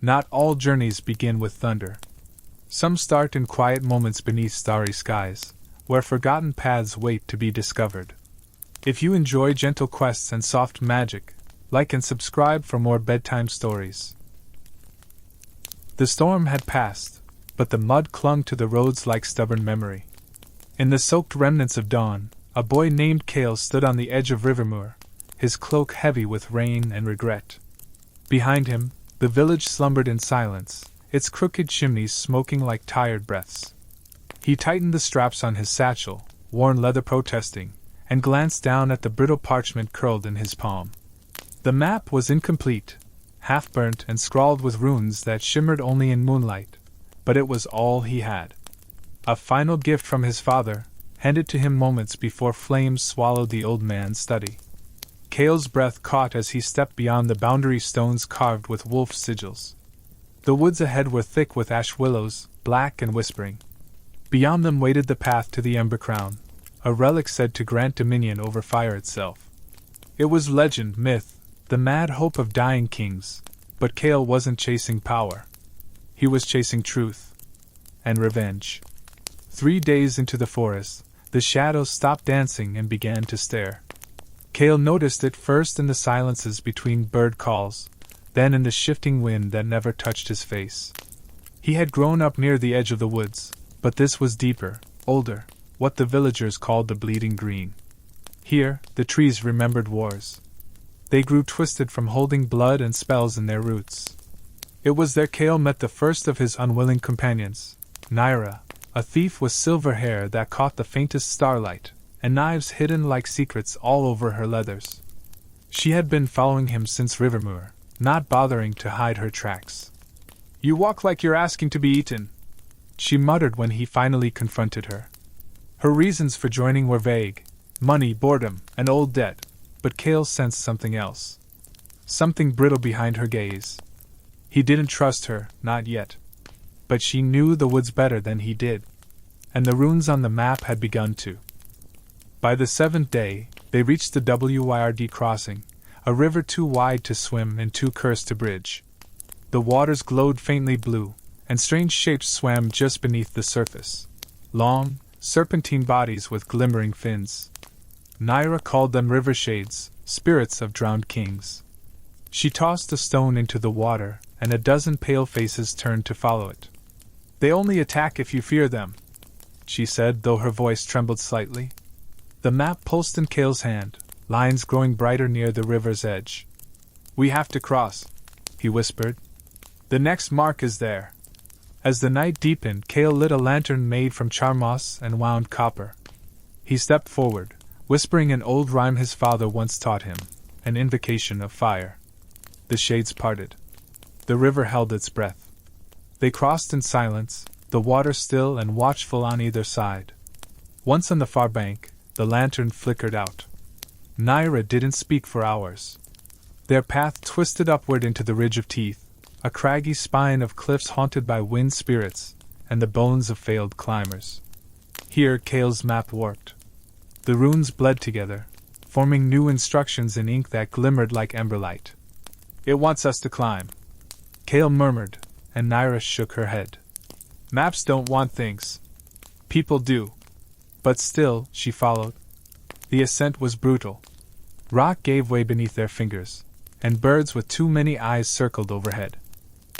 Not all journeys begin with thunder. Some start in quiet moments beneath starry skies, where forgotten paths wait to be discovered. If you enjoy gentle quests and soft magic, like and subscribe for more bedtime stories. The storm had passed, but the mud clung to the roads like stubborn memory. In the soaked remnants of dawn, a boy named Cale stood on the edge of Rivermoor, his cloak heavy with rain and regret. Behind him, the village slumbered in silence, its crooked chimneys smoking like tired breaths. He tightened the straps on his satchel, worn leather protesting, and glanced down at the brittle parchment curled in his palm. The map was incomplete, half-burnt and scrawled with runes that shimmered only in moonlight, but it was all he had. A final gift from his father, handed to him moments before flames swallowed the old man's study. Cale's breath caught as he stepped beyond the boundary stones carved with wolf sigils. The woods ahead were thick with ash willows, black and whispering. Beyond them waited the path to the Ember Crown, a relic said to grant dominion over fire itself. It was legend, myth, the mad hope of dying kings, but Cale wasn't chasing power. He was chasing truth. And revenge. 3 days into the forest, the shadows stopped dancing and began to stare. Cale noticed it first in the silences between bird calls, then in the shifting wind that never touched his face. He had grown up near the edge of the woods, but this was deeper, older, what the villagers called the bleeding green. Here, the trees remembered wars. They grew twisted from holding blood and spells in their roots. It was there Cale met the first of his unwilling companions, Naira, a thief with silver hair that caught the faintest starlight, and knives hidden like secrets all over her leathers. She had been following him since Rivermoor, not bothering to hide her tracks. "You walk like you're asking to be eaten," she muttered when he finally confronted her. Her reasons for joining were vague: money, boredom, an old debt, but Cale sensed something else. Something brittle behind her gaze. He didn't trust her, not yet. But she knew the woods better than he did. And the runes on the map had begun to. By the 7th day, they reached the Wyrd crossing, a river too wide to swim and too cursed to bridge. The waters glowed faintly blue, and strange shapes swam just beneath the surface. Long, serpentine bodies with glimmering fins. Naira called them river shades, spirits of drowned kings. She tossed a stone into the water, and a dozen pale faces turned to follow it. "They only attack if you fear them," she said, though her voice trembled slightly. The map pulsed in Cale's hand, lines growing brighter near the river's edge. "We have to cross," he whispered. "The next mark is there." As the night deepened, Cale lit a lantern made from charmoss and wound copper. He stepped forward, whispering an old rhyme his father once taught him, an invocation of fire. The shades parted. The river held its breath. They crossed in silence, the water still and watchful on either side. Once on the far bank, the lantern flickered out. Naira didn't speak for hours. Their path twisted upward into the Ridge of Teeth, a craggy spine of cliffs haunted by wind spirits and the bones of failed climbers. Here Cale's map warped. The runes bled together, forming new instructions in ink that glimmered like emberlight. "It wants us to climb," Cale murmured, and Naira shook her head. "Maps don't want things. People do." But still, she followed. The ascent was brutal. Rock gave way beneath their fingers, and birds with too many eyes circled overhead.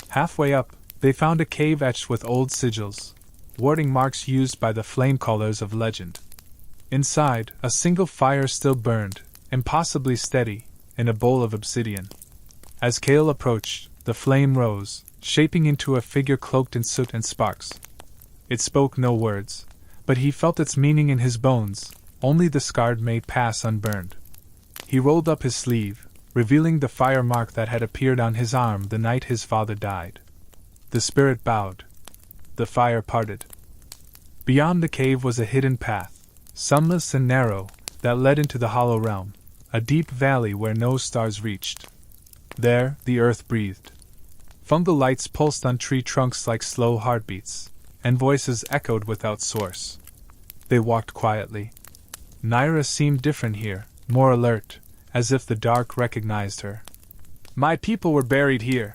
Halfway up, they found a cave etched with old sigils, warding marks used by the flame-callers of legend. Inside, a single fire still burned, impossibly steady, in a bowl of obsidian. As Cale approached, the flame rose, shaping into a figure cloaked in soot and sparks. It spoke no words, but he felt its meaning in his bones, only the scarred may pass unburned. He rolled up his sleeve, revealing the fire mark that had appeared on his arm the night his father died. The spirit bowed. The fire parted. Beyond the cave was a hidden path, sunless and narrow, that led into the hollow realm, a deep valley where no stars reached. There, the earth breathed. Fungal lights pulsed on tree trunks like slow heartbeats, and voices echoed without source. They walked quietly. Naira seemed different here, more alert, as if the dark recognized her. "My people were buried here,"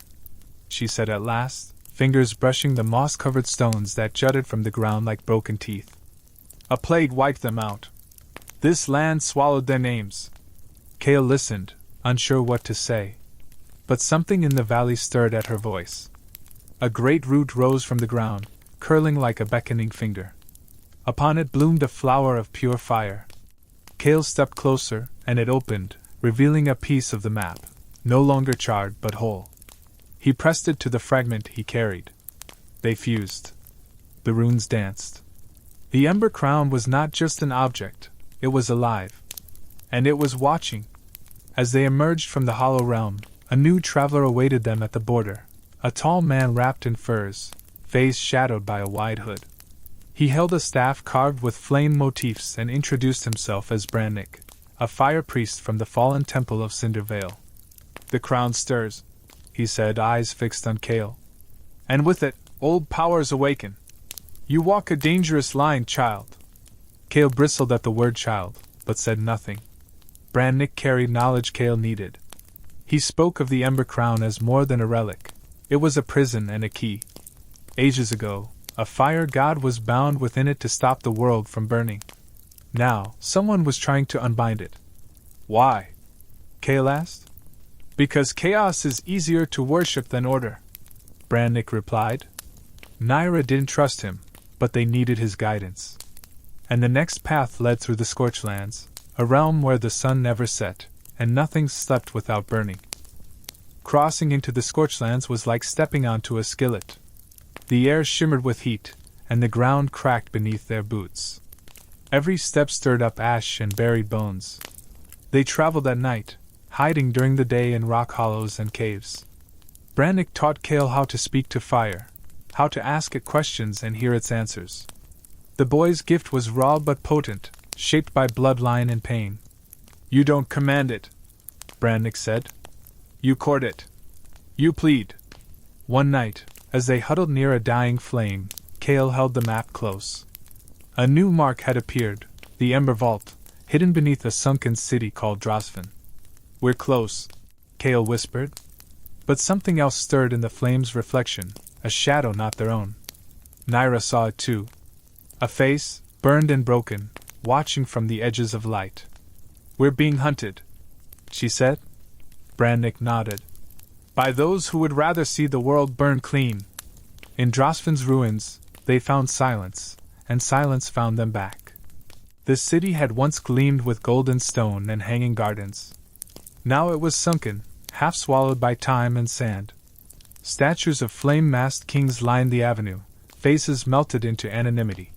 she said at last, fingers brushing the moss-covered stones that jutted from the ground like broken teeth. A plague wiped them out. This land swallowed their names. Kale listened, unsure what to say. But something in the valley stirred at her voice. A great root rose from the ground, curling like a beckoning finger. Upon it bloomed a flower of pure fire. Kale stepped closer, and it opened, revealing a piece of the map, no longer charred but whole. He pressed it to the fragment he carried. They fused. The runes danced. The ember crown was not just an object, it was alive. And it was watching. As they emerged from the hollow realm, a new traveler awaited them at the border, a tall man wrapped in furs, face shadowed by a wide hood. He held a staff carved with flame motifs and introduced himself as Brannick, a fire priest from the fallen temple of Cindervale. "The crown stirs," he said, eyes fixed on Kale. "And with it, old powers awaken. You walk a dangerous line, child." Kale bristled at the word child, but said nothing. Brannick carried knowledge Kale needed. He spoke of the ember crown as more than a relic. It was a prison and a key. Ages ago, a fire god was bound within it to stop the world from burning. Now, someone was trying to unbind it. "Why?" Kale asked. "Because chaos is easier to worship than order," Brannick replied. Naira didn't trust him, but they needed his guidance. And the next path led through the Scorchlands, a realm where the sun never set, and nothing slept without burning. Crossing into the Scorchlands was like stepping onto a skillet. The air shimmered with heat, and the ground cracked beneath their boots. Every step stirred up ash and buried bones. They traveled at night, hiding during the day in rock hollows and caves. Brannick taught Kale how to speak to fire, how to ask it questions and hear its answers. The boy's gift was raw but potent, shaped by bloodline and pain. "You don't command it," Brannick said. "You court it. You plead." One night, as they huddled near a dying flame, Kale held the map close. A new mark had appeared, the Ember Vault, hidden beneath a sunken city called Drosvin. "We're close," Kale whispered. But something else stirred in the flame's reflection, a shadow not their own. Naira saw it too. A face, burned and broken, watching from the edges of light. "We're being hunted," she said. Brannick nodded. "By those who would rather see the world burn clean." In Drosvin's ruins, they found silence, and silence found them back. The city had once gleamed with golden stone and hanging gardens. Now it was sunken, half swallowed by time and sand. Statues of flame-masked kings lined the avenue, faces melted into anonymity.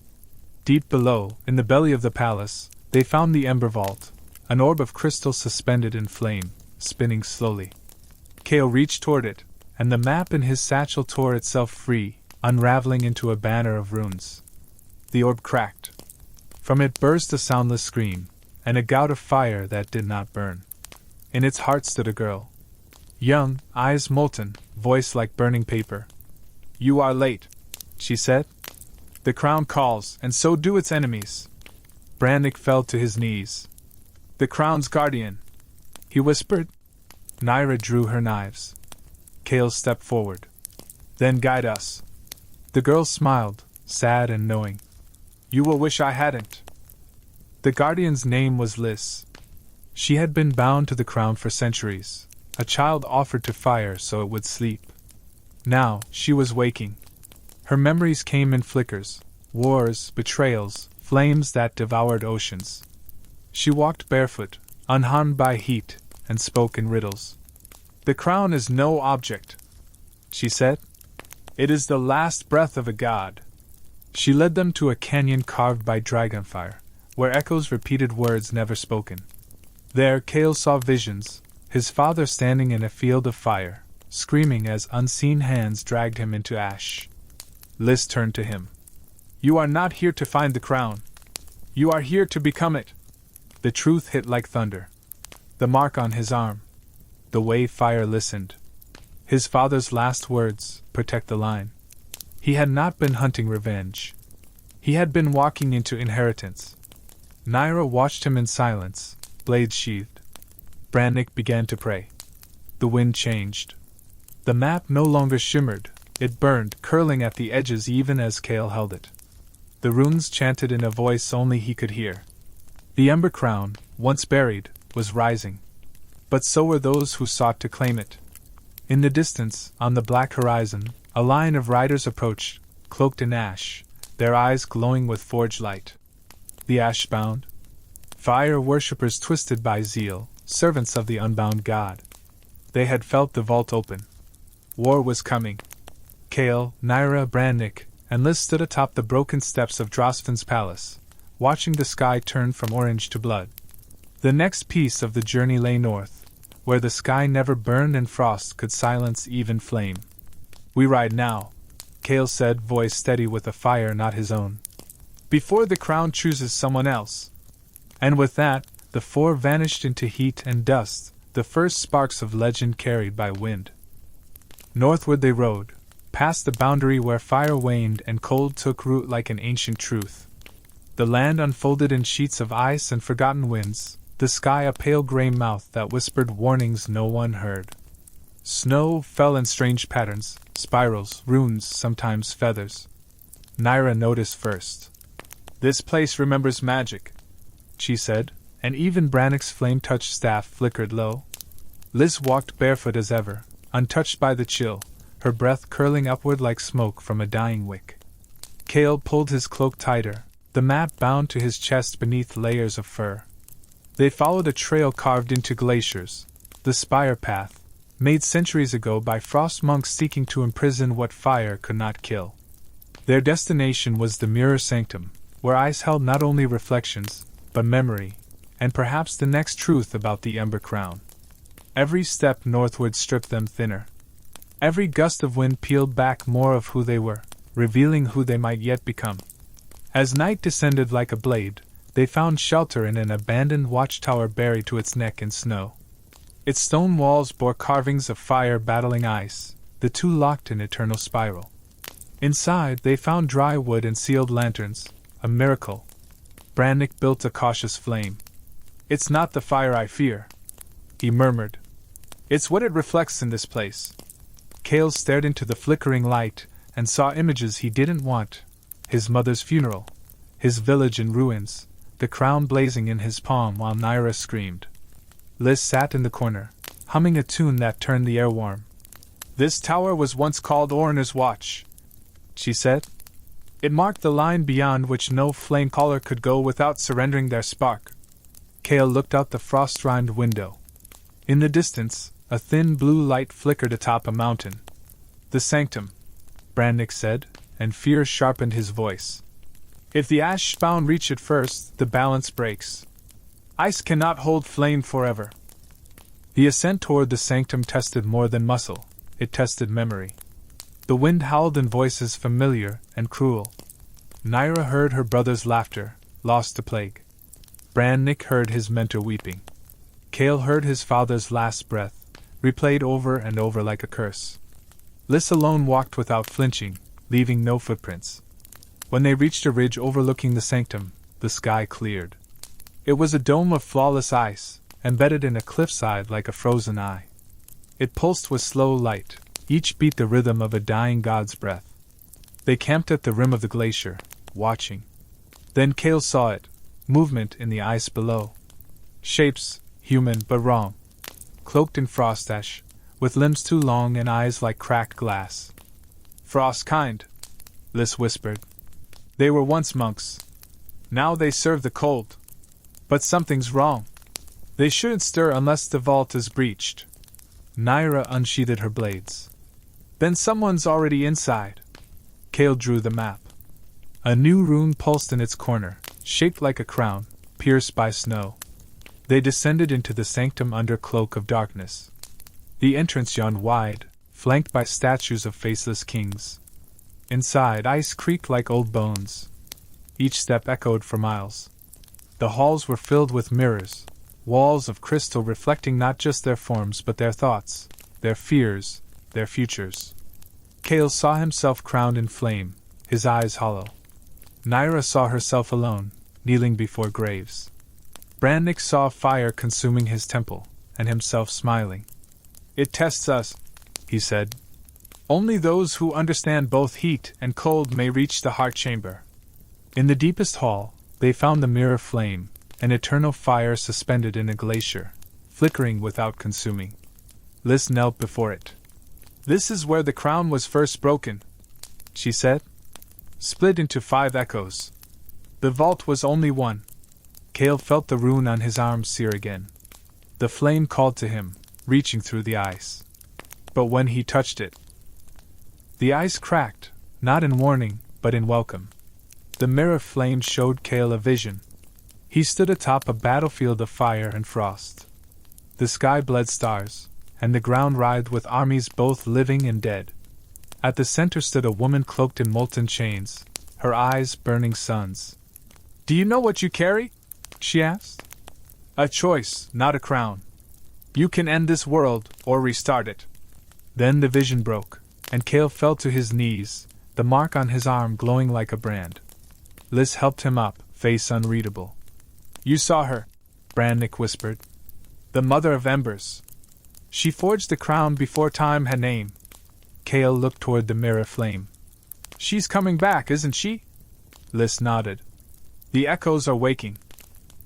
Deep below, in the belly of the palace, they found the Ember Vault, an orb of crystal suspended in flame, spinning slowly. Kale reached toward it, and the map in his satchel tore itself free, unraveling into a banner of runes. The orb cracked. From it burst a soundless scream, and a gout of fire that did not burn. In its heart stood a girl. Young, eyes molten, voice like burning paper. "You are late," she said. "The crown calls, and so do its enemies." Brannick fell to his knees. "The crown's guardian," he whispered. Naira drew her knives. Kale stepped forward. "Then guide us." The girl smiled, sad and knowing. "You will wish I hadn't." The guardian's name was Liz. She had been bound to the crown for centuries, a child offered to fire so it would sleep. Now, she was waking. Her memories came in flickers, wars, betrayals, flames that devoured oceans. She walked barefoot, unharmed by heat, and spoke in riddles. "The crown is no object," she said. "It is the last breath of a god." She led them to a canyon carved by dragonfire, where echoes repeated words never spoken. There Kale saw visions, his father standing in a field of fire, screaming as unseen hands dragged him into ash. Liz turned to him. "You are not here to find the crown. You are here to become it." The truth hit like thunder. The mark on his arm. The way fire listened. His father's last words, "Protect the line." He had not been hunting revenge. He had been walking into inheritance. Naira watched him in silence, blade sheathed. Brannick began to pray. The wind changed. The map no longer shimmered, it burned, curling at the edges even as Cale held it. The runes chanted in a voice only he could hear. The Ember Crown, once buried, was rising. But so were those who sought to claim it. In the distance, on the black horizon, a line of riders approached, cloaked in ash, their eyes glowing with forge light. The Ashbound? Fire worshippers twisted by zeal, servants of the unbound god. They had felt the vault open. War was coming. Cale, Naira, Brannick, and Liz stood atop the broken steps of Drosvin's palace, watching the sky turn from orange to blood. The next piece of the journey lay north, where the sky never burned and frost could silence even flame. "We ride now," Cale said, voice steady with a fire not his own. "Before the crown chooses someone else." And with that, the four vanished into heat and dust, the first sparks of legend carried by wind. Northward they rode, past the boundary where fire waned and cold took root like an ancient truth. The land unfolded in sheets of ice and forgotten winds, the sky a pale gray mouth that whispered warnings no one heard. Snow fell in strange patterns, spirals, runes, sometimes feathers. Naira noticed first. "This place remembers magic," she said, and even Brannick's flame-touched staff flickered low. Liz walked barefoot as ever, untouched by the chill, her breath curling upward like smoke from a dying wick. Cale pulled his cloak tighter, the map bound to his chest beneath layers of fur. They followed a trail carved into glaciers, the spire path, made centuries ago by frost monks seeking to imprison what fire could not kill. Their destination was the Mirror Sanctum, where ice held not only reflections, but memory, and perhaps the next truth about the Ember Crown. Every step northward stripped them thinner. Every gust of wind peeled back more of who they were, revealing who they might yet become. As night descended like a blade, they found shelter in an abandoned watchtower buried to its neck in snow. Its stone walls bore carvings of fire battling ice, the two locked in eternal spiral. Inside, they found dry wood and sealed lanterns, a miracle. Brannick built a cautious flame. "It's not the fire I fear," he murmured. "It's what it reflects in this place." Cale stared into the flickering light and saw images he didn't want: his mother's funeral, his village in ruins, the crown blazing in his palm while Naira screamed. Liz sat in the corner, humming a tune that turned the air warm. "This tower was once called Orner's Watch," she said. "It marked the line beyond which no flame caller could go without surrendering their spark." Cale looked out the frost-rimed window. In the distance, a thin blue light flickered atop a mountain. "The Sanctum," Brannick said, and fear sharpened his voice. "If the Ashbound reach it first, the balance breaks. Ice cannot hold flame forever." The ascent toward the Sanctum tested more than muscle, it tested memory. The wind howled in voices familiar and cruel. Naira heard her brother's laughter, lost to plague. Brannick heard his mentor weeping. Cale heard his father's last breath, replayed over and over like a curse. Liz alone walked without flinching, leaving no footprints. When they reached a ridge overlooking the Sanctum, the sky cleared. It was a dome of flawless ice, embedded in a cliffside like a frozen eye. It pulsed with slow light, each beat the rhythm of a dying god's breath. They camped at the rim of the glacier, watching. Then Cale saw it, movement in the ice below. Shapes, human but wrong. Cloaked in frost ash, with limbs too long and eyes like cracked glass. "Frost kind," Liz whispered. "They were once monks. Now they serve the cold. But something's wrong. They shouldn't stir unless the vault is breached." Naira unsheathed her blades. "Then someone's already inside." Cale drew the map. A new rune pulsed in its corner, shaped like a crown, pierced by snow. They descended into the Sanctum under cloak of darkness. The entrance yawned wide, flanked by statues of faceless kings. Inside, ice creaked like old bones. Each step echoed for miles. The halls were filled with mirrors, walls of crystal reflecting not just their forms but their thoughts, their fears, their futures. Cale saw himself crowned in flame, his eyes hollow. Naira saw herself alone, kneeling before graves. Brannick saw fire consuming his temple, and himself smiling. "It tests us," he said. Only those who understand both heat and cold may reach the heart chamber. In the deepest hall, they found the mirror flame, an eternal fire suspended in a glacier, flickering without consuming. Liz knelt before it. This is where the crown was first broken, she said. Split into 5 echoes. The vault was only one. Cale felt the rune on his arm sear again. The flame called to him, reaching through the ice. But when he touched it, the ice cracked, not in warning, but in welcome. The mirror flame showed Cale a vision. He stood atop a battlefield of fire and frost. The sky bled stars, and the ground writhed with armies both living and dead. At the center stood a woman cloaked in molten chains, her eyes burning suns. "Do you know what you carry?" she asked. "A choice, not a crown. You can end this world, or restart it." Then the vision broke, and Cale fell to his knees, the mark on his arm glowing like a brand. Liz helped him up, face unreadable. "You saw her," Brannick whispered. "The mother of embers. She forged the crown before time had name." Cale looked toward the mirror flame. "She's coming back, isn't she?" Liz nodded. "The echoes are waking.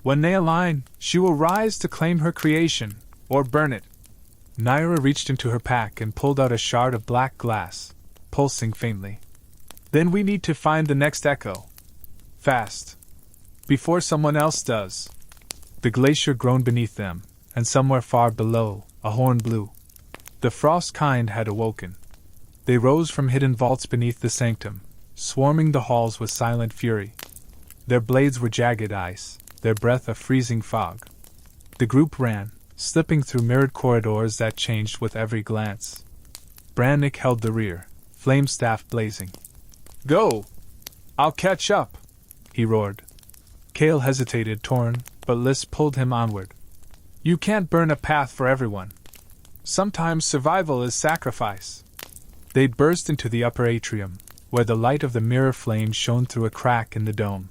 When they align, she will rise to claim her creation, or burn it." Naira reached into her pack and pulled out a shard of black glass, pulsing faintly. "Then we need to find the next echo. Fast. Before someone else does." The glacier groaned beneath them, and somewhere far below, a horn blew. The frost kind had awoken. They rose from hidden vaults beneath the sanctum, swarming the halls with silent fury. Their blades were jagged ice, their breath a freezing fog. The group ran, slipping through mirrored corridors that changed with every glance. Brannick held the rear, flame staff blazing. "Go! I'll catch up!" he roared. Cale hesitated, torn, but Liz pulled him onward. "You can't burn a path for everyone. Sometimes survival is sacrifice." They burst into the upper atrium, where the light of the mirror flame shone through a crack in the dome.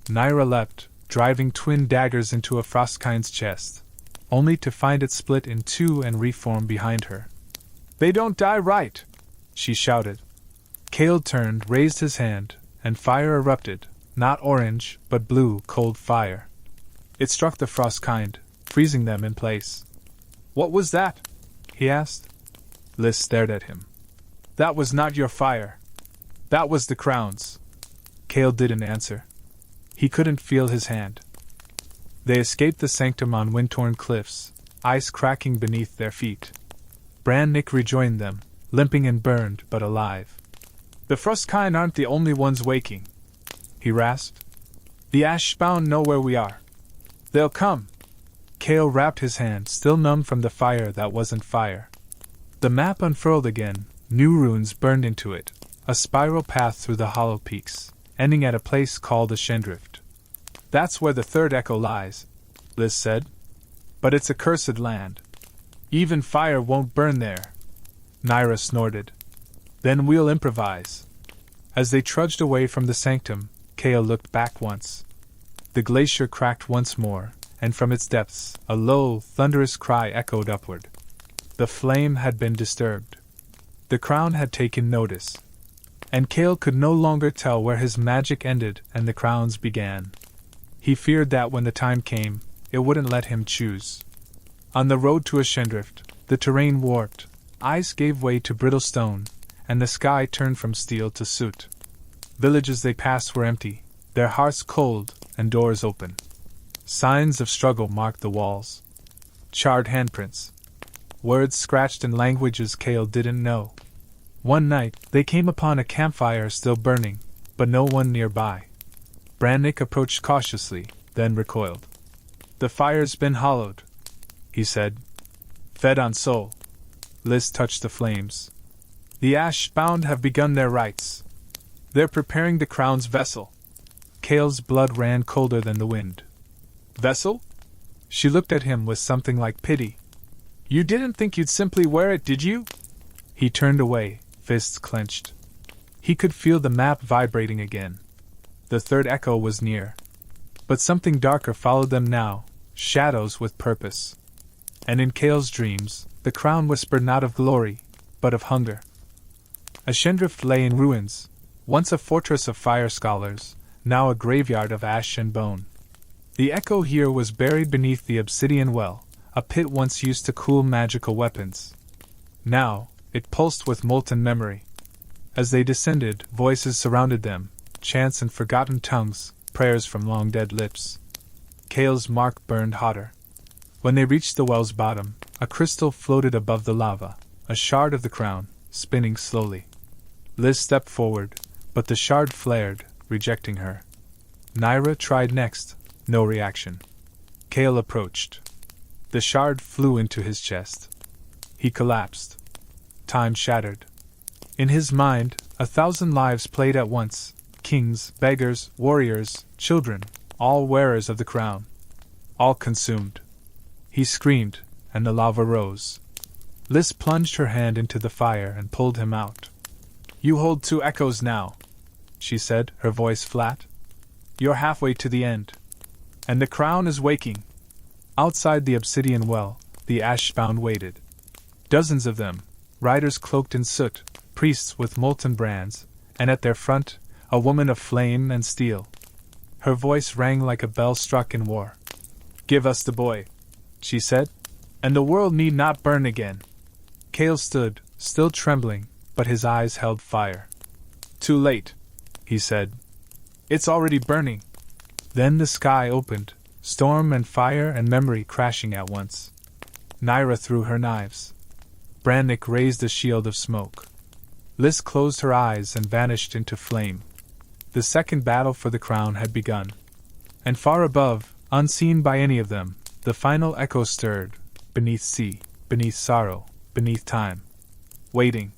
Naira leapt, driving twin daggers into a frostkind's chest, only to find it split in two and reform behind her. "They don't die right!" she shouted. Cale turned, raised his hand, and fire erupted, not orange, but blue, cold fire. It struck the frostkind, freezing them in place. "What was that?" he asked. Liz stared at him. "That was not your fire. That was the crown's." Cale didn't answer. He couldn't feel his hand. They escaped the sanctum on wind-torn cliffs, ice cracking beneath their feet. Brannick rejoined them, limping and burned, but alive. "The frostkind aren't the only ones waking," he rasped. "The ashbound know where we are. They'll come." Cale wrapped his hand, still numb from the fire that wasn't fire. The map unfurled again, new runes burned into it, a spiral path through the hollow peaks, ending at a place called the Shendrift. "That's where the third echo lies," Liz said. "But it's a cursed land. Even fire won't burn there." Naira snorted. "Then we'll improvise." As they trudged away from the sanctum, Cale looked back once. The glacier cracked once more, and from its depths, a low, thunderous cry echoed upward. The flame had been disturbed. The crown had taken notice. And Cale could no longer tell where his magic ended and the crown's began. He feared that when the time came, it wouldn't let him choose. On the road to a Shendrift, the terrain warped, ice gave way to brittle stone, and the sky turned from steel to soot. Villages they passed were empty, their hearts cold and doors open. Signs of struggle marked the walls. Charred handprints. Words scratched in languages Cale didn't know. One night, they came upon a campfire still burning, but no one nearby. Brannick approached cautiously, then recoiled. "The fire's been hollowed," he said. "Fed on soul." Liz touched the flames. "The ash-bound have begun their rites. They're preparing the crown's vessel." Cale's blood ran colder than the wind. "Vessel?" She looked at him with something like pity. "You didn't think you'd simply wear it, did you?" He turned away, fists clenched. He could feel the map vibrating again. The third echo was near. But something darker followed them now, shadows with purpose. And in Cale's dreams, the crown whispered not of glory, but of hunger. Ashendrift lay in ruins, once a fortress of fire scholars, now a graveyard of ash and bone. The echo here was buried beneath the obsidian well, a pit once used to cool magical weapons. Now, it pulsed with molten memory. As they descended, voices surrounded them, chants in forgotten tongues, prayers from long-dead lips. Kale's mark burned hotter. When they reached the well's bottom, a crystal floated above the lava, a shard of the crown, spinning slowly. Liz stepped forward, but the shard flared, rejecting her. Naira tried next, no reaction. Kale approached. The shard flew into his chest. He collapsed. Time shattered. In his mind, 1,000 lives played at once, kings, beggars, warriors, children, all wearers of the crown. All consumed. He screamed, and the lava rose. Liz plunged her hand into the fire and pulled him out. "You hold 2 echoes now," she said, her voice flat. "You're halfway to the end. And the crown is waking." Outside the obsidian well, the ash-bound waited. Dozens of them, riders cloaked in soot, priests with molten brands, and at their front, a woman of flame and steel. Her voice rang like a bell struck in war. "Give us the boy," she said, "and the world need not burn again." Kale stood, still trembling, but his eyes held fire. "Too late," he said. "It's already burning." Then the sky opened, storm and fire and memory crashing at once. Naira threw her knives. Brannick raised a shield of smoke. Liz closed her eyes and vanished into flame. The second battle for the crown had begun. And far above, unseen by any of them, the final echo stirred, beneath sea, beneath sorrow, beneath time. Waiting.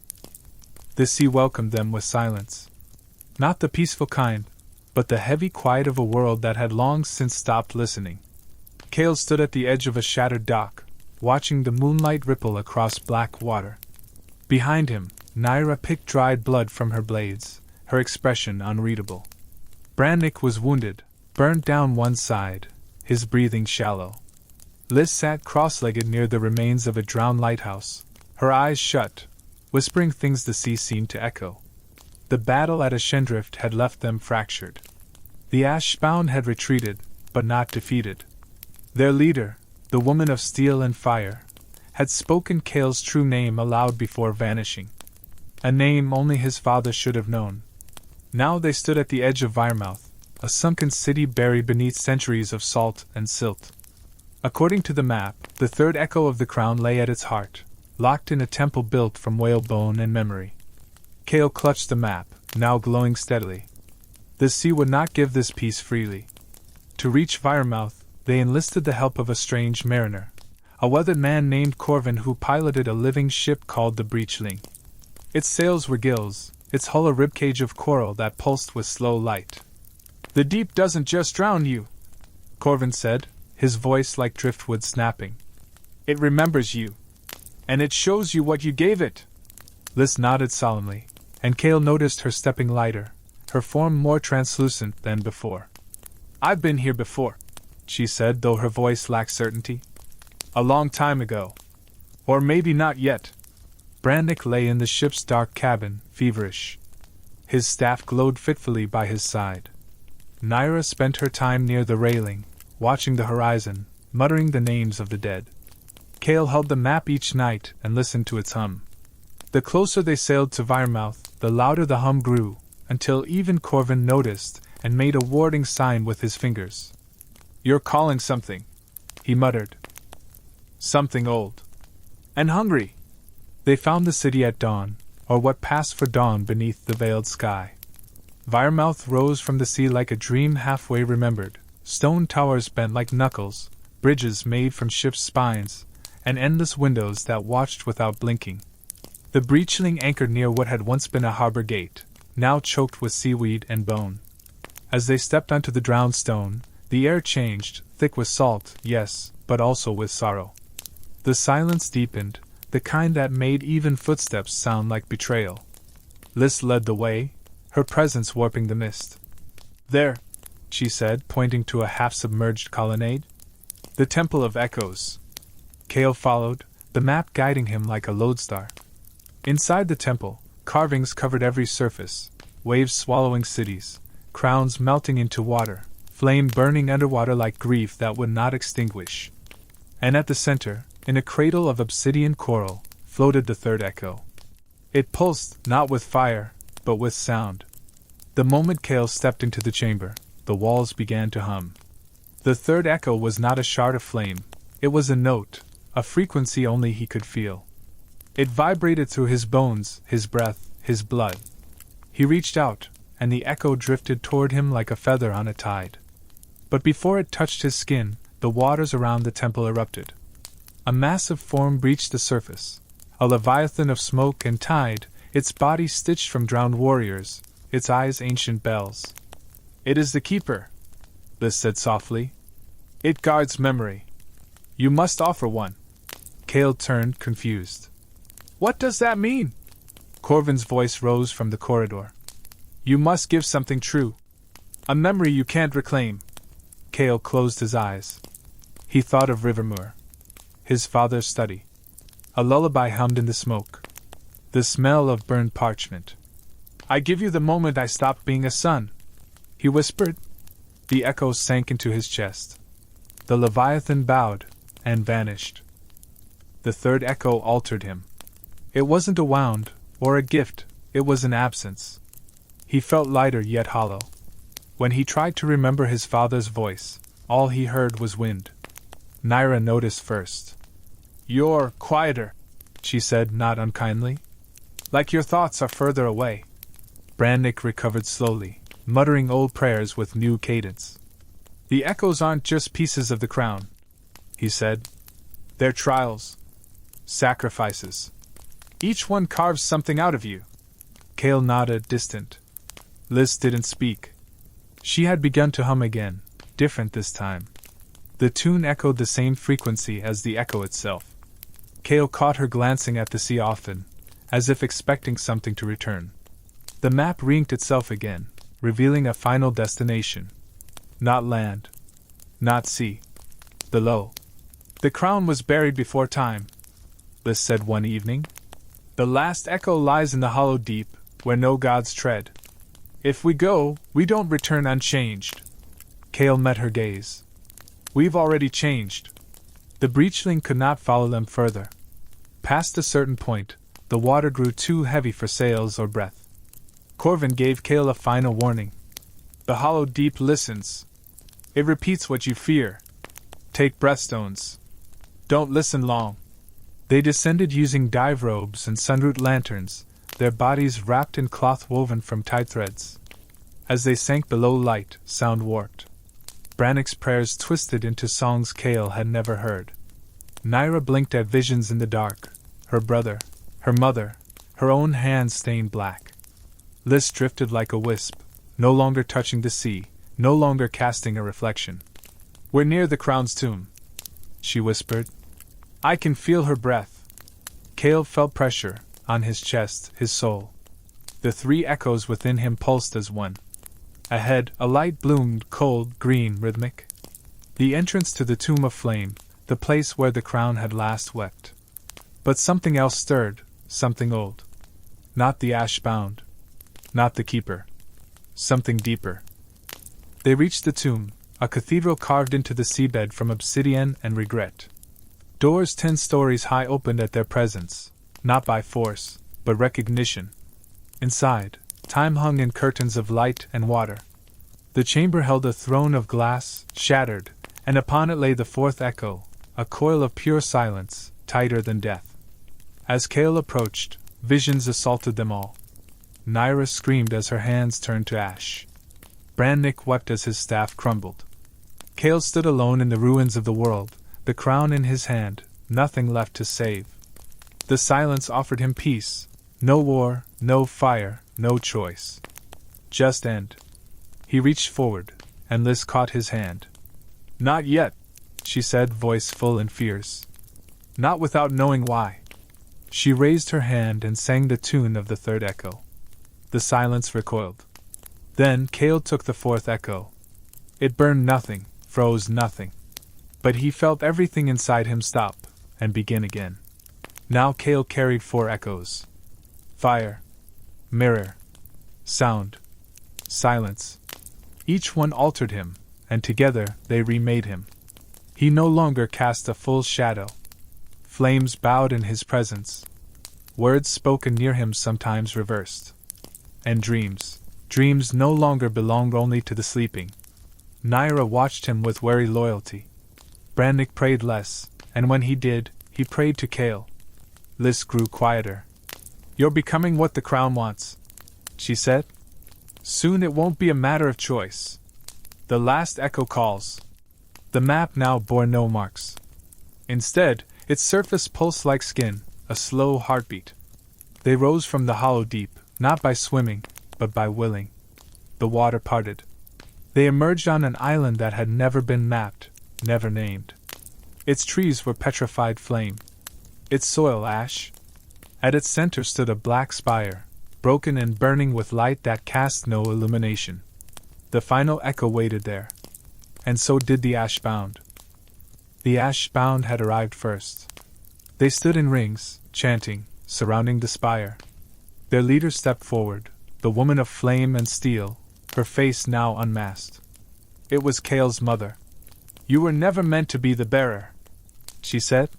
The sea welcomed them with silence. Not the peaceful kind, but the heavy quiet of a world that had long since stopped listening. Kale stood at the edge of a shattered dock, watching the moonlight ripple across black water. Behind him, Naira picked dried blood from her blades, her expression unreadable. Brannick was wounded, burned down one side, his breathing shallow. Liz sat cross-legged near the remains of a drowned lighthouse, her eyes shut, whispering things the sea seemed to echo. The battle at Ashendrift had left them fractured. The ash-bound had retreated, but not defeated. Their leader, the woman of steel and fire, had spoken Kale's true name aloud before vanishing. A name only his father should have known. Now they stood at the edge of Viremouth, a sunken city buried beneath centuries of salt and silt. According to the map, the third echo of the crown lay at its heart, locked in a temple built from whalebone and memory. Kale clutched the map, now glowing steadily. The sea would not give this peace freely. To reach Viremouth, they enlisted the help of a strange mariner, a weathered man named Corvin who piloted a living ship called the Breachling. Its sails were gills, its hull a ribcage of coral that pulsed with slow light. "The deep doesn't just drown you," Corvin said, his voice like driftwood snapping. "It remembers you. And it shows you what you gave it." Liz nodded solemnly, and Kale noticed her stepping lighter, her form more translucent than before. "I've been here before," she said, though her voice lacked certainty. "A long time ago. Or maybe not yet." Brannick lay in the ship's dark cabin, feverish. His staff glowed fitfully by his side. Naira spent her time near the railing, watching the horizon, muttering the names of the dead. Kale held the map each night and listened to its hum. The closer they sailed to Viremouth, the louder the hum grew, until even Corvin noticed and made a warding sign with his fingers. "You're calling something," he muttered. "Something old. And hungry." They found the city at dawn, or what passed for dawn beneath the veiled sky. Viremouth rose from the sea like a dream halfway remembered, stone towers bent like knuckles, bridges made from ships' spines, and endless windows that watched without blinking. The Breachling anchored near what had once been a harbor gate, now choked with seaweed and bone. As they stepped onto the drowned stone, the air changed, thick with salt, yes, but also with sorrow. The silence deepened, the kind that made even footsteps sound like betrayal. Liz led the way, her presence warping the mist. "There," she said, pointing to a half-submerged colonnade. "The Temple of Echoes." Kale followed, the map guiding him like a lodestar. Inside the temple, carvings covered every surface, waves swallowing cities, crowns melting into water, flame burning underwater like grief that would not extinguish. And at the center, in a cradle of obsidian coral, floated the third echo. It pulsed, not with fire, but with sound. The moment Kale stepped into the chamber, the walls began to hum. The third echo was not a shard of flame, it was a note, a frequency only he could feel. It vibrated through his bones, his breath, his blood. He reached out, and the echo drifted toward him like a feather on a tide. But before it touched his skin, the waters around the temple erupted. A massive form breached the surface, a leviathan of smoke and tide, its body stitched from drowned warriors, its eyes ancient bells. "It is the Keeper," Liz said softly. "It guards memory. You must offer one." Kale turned, confused. "What does that mean?" Corvin's voice rose from the corridor. "You must give something true. A memory you can't reclaim." Kale closed his eyes. He thought of Rivermoor. His father's study. A lullaby hummed in the smoke. The smell of burned parchment. "I give you the moment I stopped being a son," he whispered. The echoes sank into his chest. The Leviathan bowed and vanished. The third echo altered him. It wasn't a wound or a gift, it was an absence. He felt lighter yet hollow. When he tried to remember his father's voice, all he heard was wind. Naira noticed first. "You're quieter," she said, not unkindly. "Like your thoughts are further away." Brannick recovered slowly, muttering old prayers with new cadence. "The echoes aren't just pieces of the crown," he said. "They're trials. Sacrifices. Each one carves something out of you." Kale nodded, distant. Liz didn't speak. She had begun to hum again, different this time. The tune echoed the same frequency as the echo itself. Kale caught her glancing at the sea often, as if expecting something to return. The map reinked itself again, revealing a final destination. Not land. Not sea. Below. "The crown was buried before time," Liz said one evening. "The last echo lies in the hollow deep, where no gods tread. If we go, we don't return unchanged." Kale met her gaze. "We've already changed." The breachling could not follow them further. Past a certain point, the water grew too heavy for sails or breath. Corvin gave Kale a final warning. "The hollow deep listens. It repeats what you fear. Take breathstones. Don't listen long." They descended using dive robes and sunroot lanterns, their bodies wrapped in cloth woven from tide threads. As they sank below, light, sound warped. Brannick's prayers twisted into songs Kale had never heard. Naira blinked at visions in the dark, her brother, her mother, her own hands stained black. Liz drifted like a wisp, no longer touching the sea, no longer casting a reflection. "We're near the crown's tomb," she whispered. "I can feel her breath." Kale felt pressure on his chest, his soul. The three echoes within him pulsed as one. Ahead, a light bloomed, cold, green, rhythmic. The entrance to the tomb of flame, the place where the crown had last wept. But something else stirred, something old. Not the ash-bound. Not the Keeper. Something deeper. They reached the tomb, a cathedral carved into the seabed from obsidian and regret. Doors 10 stories high opened at their presence, not by force, but recognition. Inside, time hung in curtains of light and water. The chamber held a throne of glass, shattered, and upon it lay the fourth echo, a coil of pure silence, tighter than death. As Kale approached, visions assaulted them all. Naira screamed as her hands turned to ash. Brannick wept as his staff crumbled. Kale stood alone in the ruins of the world, the crown in his hand, nothing left to save. The silence offered him peace. No war, no fire, no choice. Just end. He reached forward, and Liz caught his hand. "Not yet," she said, voice full and fierce. "Not without knowing why." She raised her hand and sang the tune of the third echo. The silence recoiled. Then Kale took the fourth echo. It burned nothing, froze nothing. But he felt everything inside him stop, and begin again. Now Kale carried 4 echoes. fire, mirror, sound, silence. Each one altered him, and together they remade him. He no longer cast a full shadow. Flames bowed in his presence. Words spoken near him sometimes reversed. And dreams no longer belonged only to the sleeping. Naira watched him with wary loyalty. Brannick prayed less, and when he did, he prayed to Kale. Liz grew quieter. "You're becoming what the crown wants," she said. "Soon it won't be a matter of choice. The last echo calls." The map now bore no marks. Instead, its surface pulsed like skin, a slow heartbeat. They rose from the hollow deep, not by swimming, but by willing. The water parted. They emerged on an island that had never been mapped, never named. Its trees were petrified flame. Its soil ash. At its center stood a black spire, broken and burning with light that cast no illumination. The final echo waited there. And so did the Ashbound. The Ashbound had arrived first. They stood in rings, chanting, surrounding the spire. Their leader stepped forward, the woman of flame and steel, her face now unmasked. It was Kale's mother. "You were never meant to be the bearer," she said.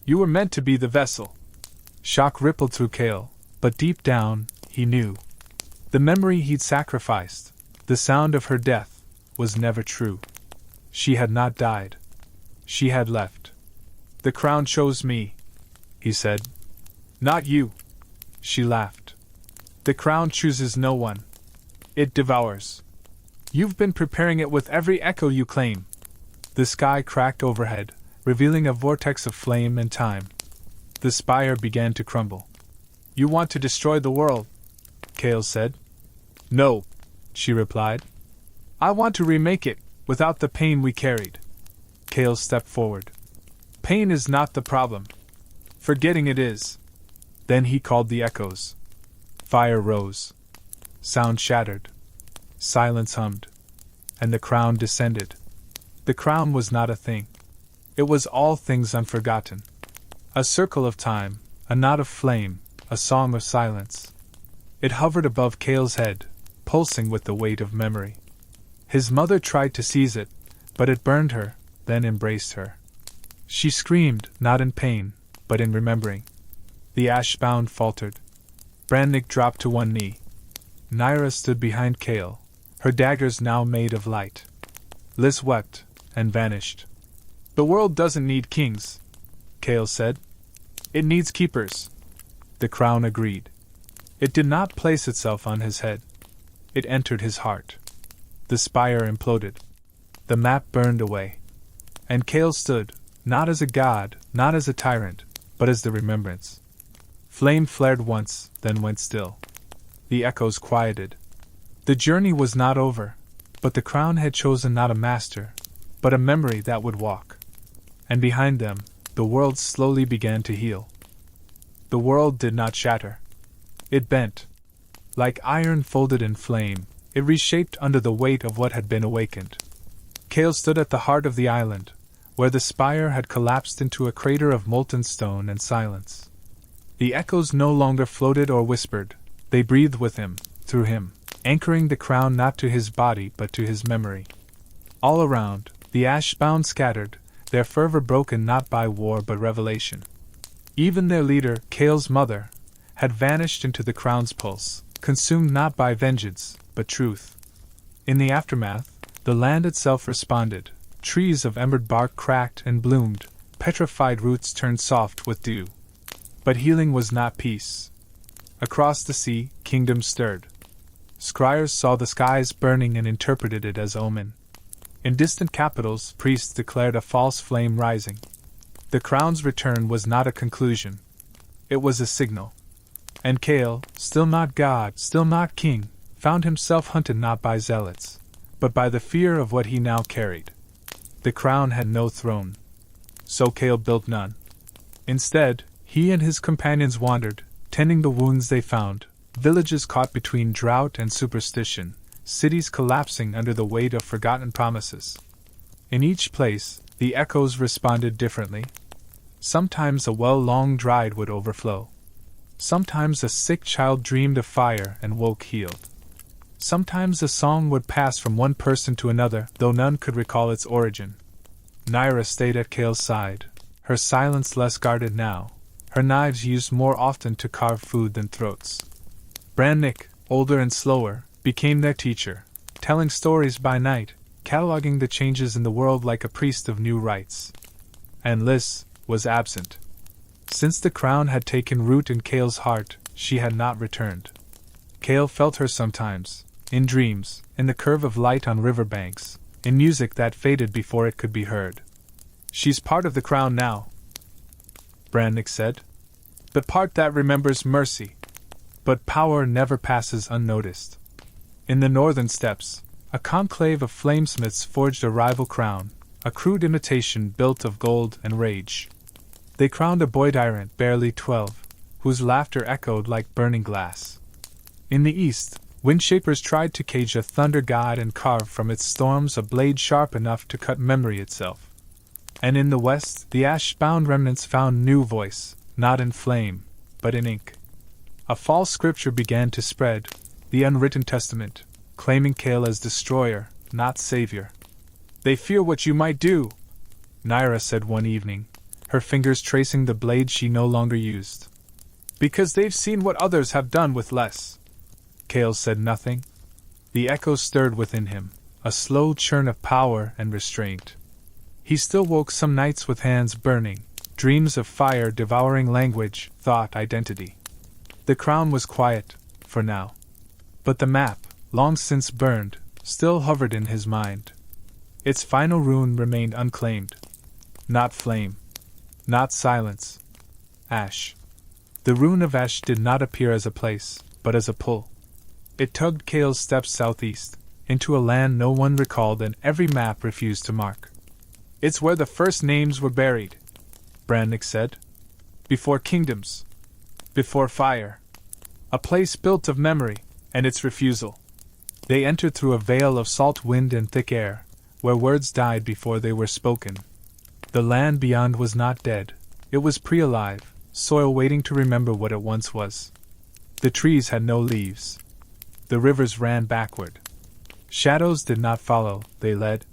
"You were meant to be the vessel." Shock rippled through Kale, but deep down, he knew. The memory he'd sacrificed, the sound of her death, was never true. She had not died. She had left. "The crown chose me," he said. "Not you." She laughed. "The crown chooses no one. It devours. You've been preparing it with every echo you claim." The sky cracked overhead, revealing a vortex of flame and time. The spire began to crumble. "You want to destroy the world," Kale said. "No," she replied. "I want to remake it, without the pain we carried." Kale stepped forward. "Pain is not the problem. Forgetting it is." Then he called the echoes. Fire rose. Sound shattered. Silence hummed. And the crown descended. The crown was not a thing. It was all things unforgotten. A circle of time, a knot of flame, a song of silence. It hovered above Kale's head, pulsing with the weight of memory. His mother tried to seize it, but it burned her, then embraced her. She screamed, not in pain, but in remembering. The Ashbound faltered. Brannick dropped to one knee. Naira stood behind Kale, her daggers now made of light. Liz wept, and vanished. "The world doesn't need kings," Kale said. "It needs keepers." The crown agreed. It did not place itself on his head. It entered his heart. The spire imploded. The map burned away. And Kale stood, not as a god, not as a tyrant, but as the remembrance. Flame flared once, then went still. The echoes quieted. The journey was not over, but the crown had chosen not a master, but a memory that would walk. And behind them, the world slowly began to heal. The world did not shatter. It bent. Like iron folded in flame, it reshaped under the weight of what had been awakened. Kale stood at the heart of the island, where the spire had collapsed into a crater of molten stone and silence. The echoes no longer floated or whispered, they breathed with him, through him, anchoring the crown not to his body but to his memory. All around, the Ashbound scattered, their fervor broken not by war but revelation. Even their leader, Kale's mother, had vanished into the crown's pulse, consumed not by vengeance, but truth. In the aftermath, the land itself responded. Trees of embered bark cracked and bloomed, petrified roots turned soft with dew. But healing was not peace. Across the sea, kingdoms stirred. Scryers saw the skies burning and interpreted it as omen. In distant capitals, priests declared a false flame rising. The crown's return was not a conclusion. It was a signal. And Kale, still not god, still not king, found himself hunted not by zealots, but by the fear of what he now carried. The crown had no throne. So Kale built none. Instead, he and his companions wandered, tending the wounds they found, villages caught between drought and superstition, cities collapsing under the weight of forgotten promises. In each place, the echoes responded differently. Sometimes a well long dried would overflow. Sometimes a sick child dreamed of fire and woke healed. Sometimes a song would pass from one person to another, though none could recall its origin. Naira stayed at Kale's side, her silence less guarded now, her knives used more often to carve food than throats. Brannick, older and slower, became their teacher, telling stories by night, cataloging the changes in the world like a priest of new rites. And Liz was absent. Since the crown had taken root in Kale's heart, she had not returned. Kale felt her sometimes, in dreams, in the curve of light on river banks, in music that faded before it could be heard. She's part of the crown now, Brannick said. The part that remembers mercy. But power never passes unnoticed. In the northern steppes, a conclave of flamesmiths forged a rival crown, a crude imitation built of gold and rage. They crowned a boy tyrant barely 12, whose laughter echoed like burning glass. In the east, windshapers tried to cage a thunder god and carve from its storms a blade sharp enough to cut memory itself. And in the west, the ash-bound remnants found new voice, not in flame, but in ink. A false scripture began to spread, the unwritten testament, claiming Kale as destroyer, not savior. They fear what you might do, Naira said one evening, her fingers tracing the blade she no longer used. Because they've seen what others have done with less. Kale said nothing. The echoes stirred within him, a slow churn of power and restraint. He still woke some nights with hands burning, dreams of fire devouring language, thought, identity. The crown was quiet, for now. But the map, long since burned, still hovered in his mind. Its final rune remained unclaimed. Not flame. Not silence. Ash. The rune of ash did not appear as a place, but as a pull. It tugged Kale's steps southeast, into a land no one recalled and every map refused to mark. It's where the first names were buried, Brannick said. Before kingdoms. Before fire. A place built of memory, and its refusal. They entered through a veil of salt wind and thick air, where words died before they were spoken. The land beyond was not dead. It was pre-alive, soil waiting to remember what it once was. The trees had no leaves. The rivers ran backward. Shadows did not follow, they led.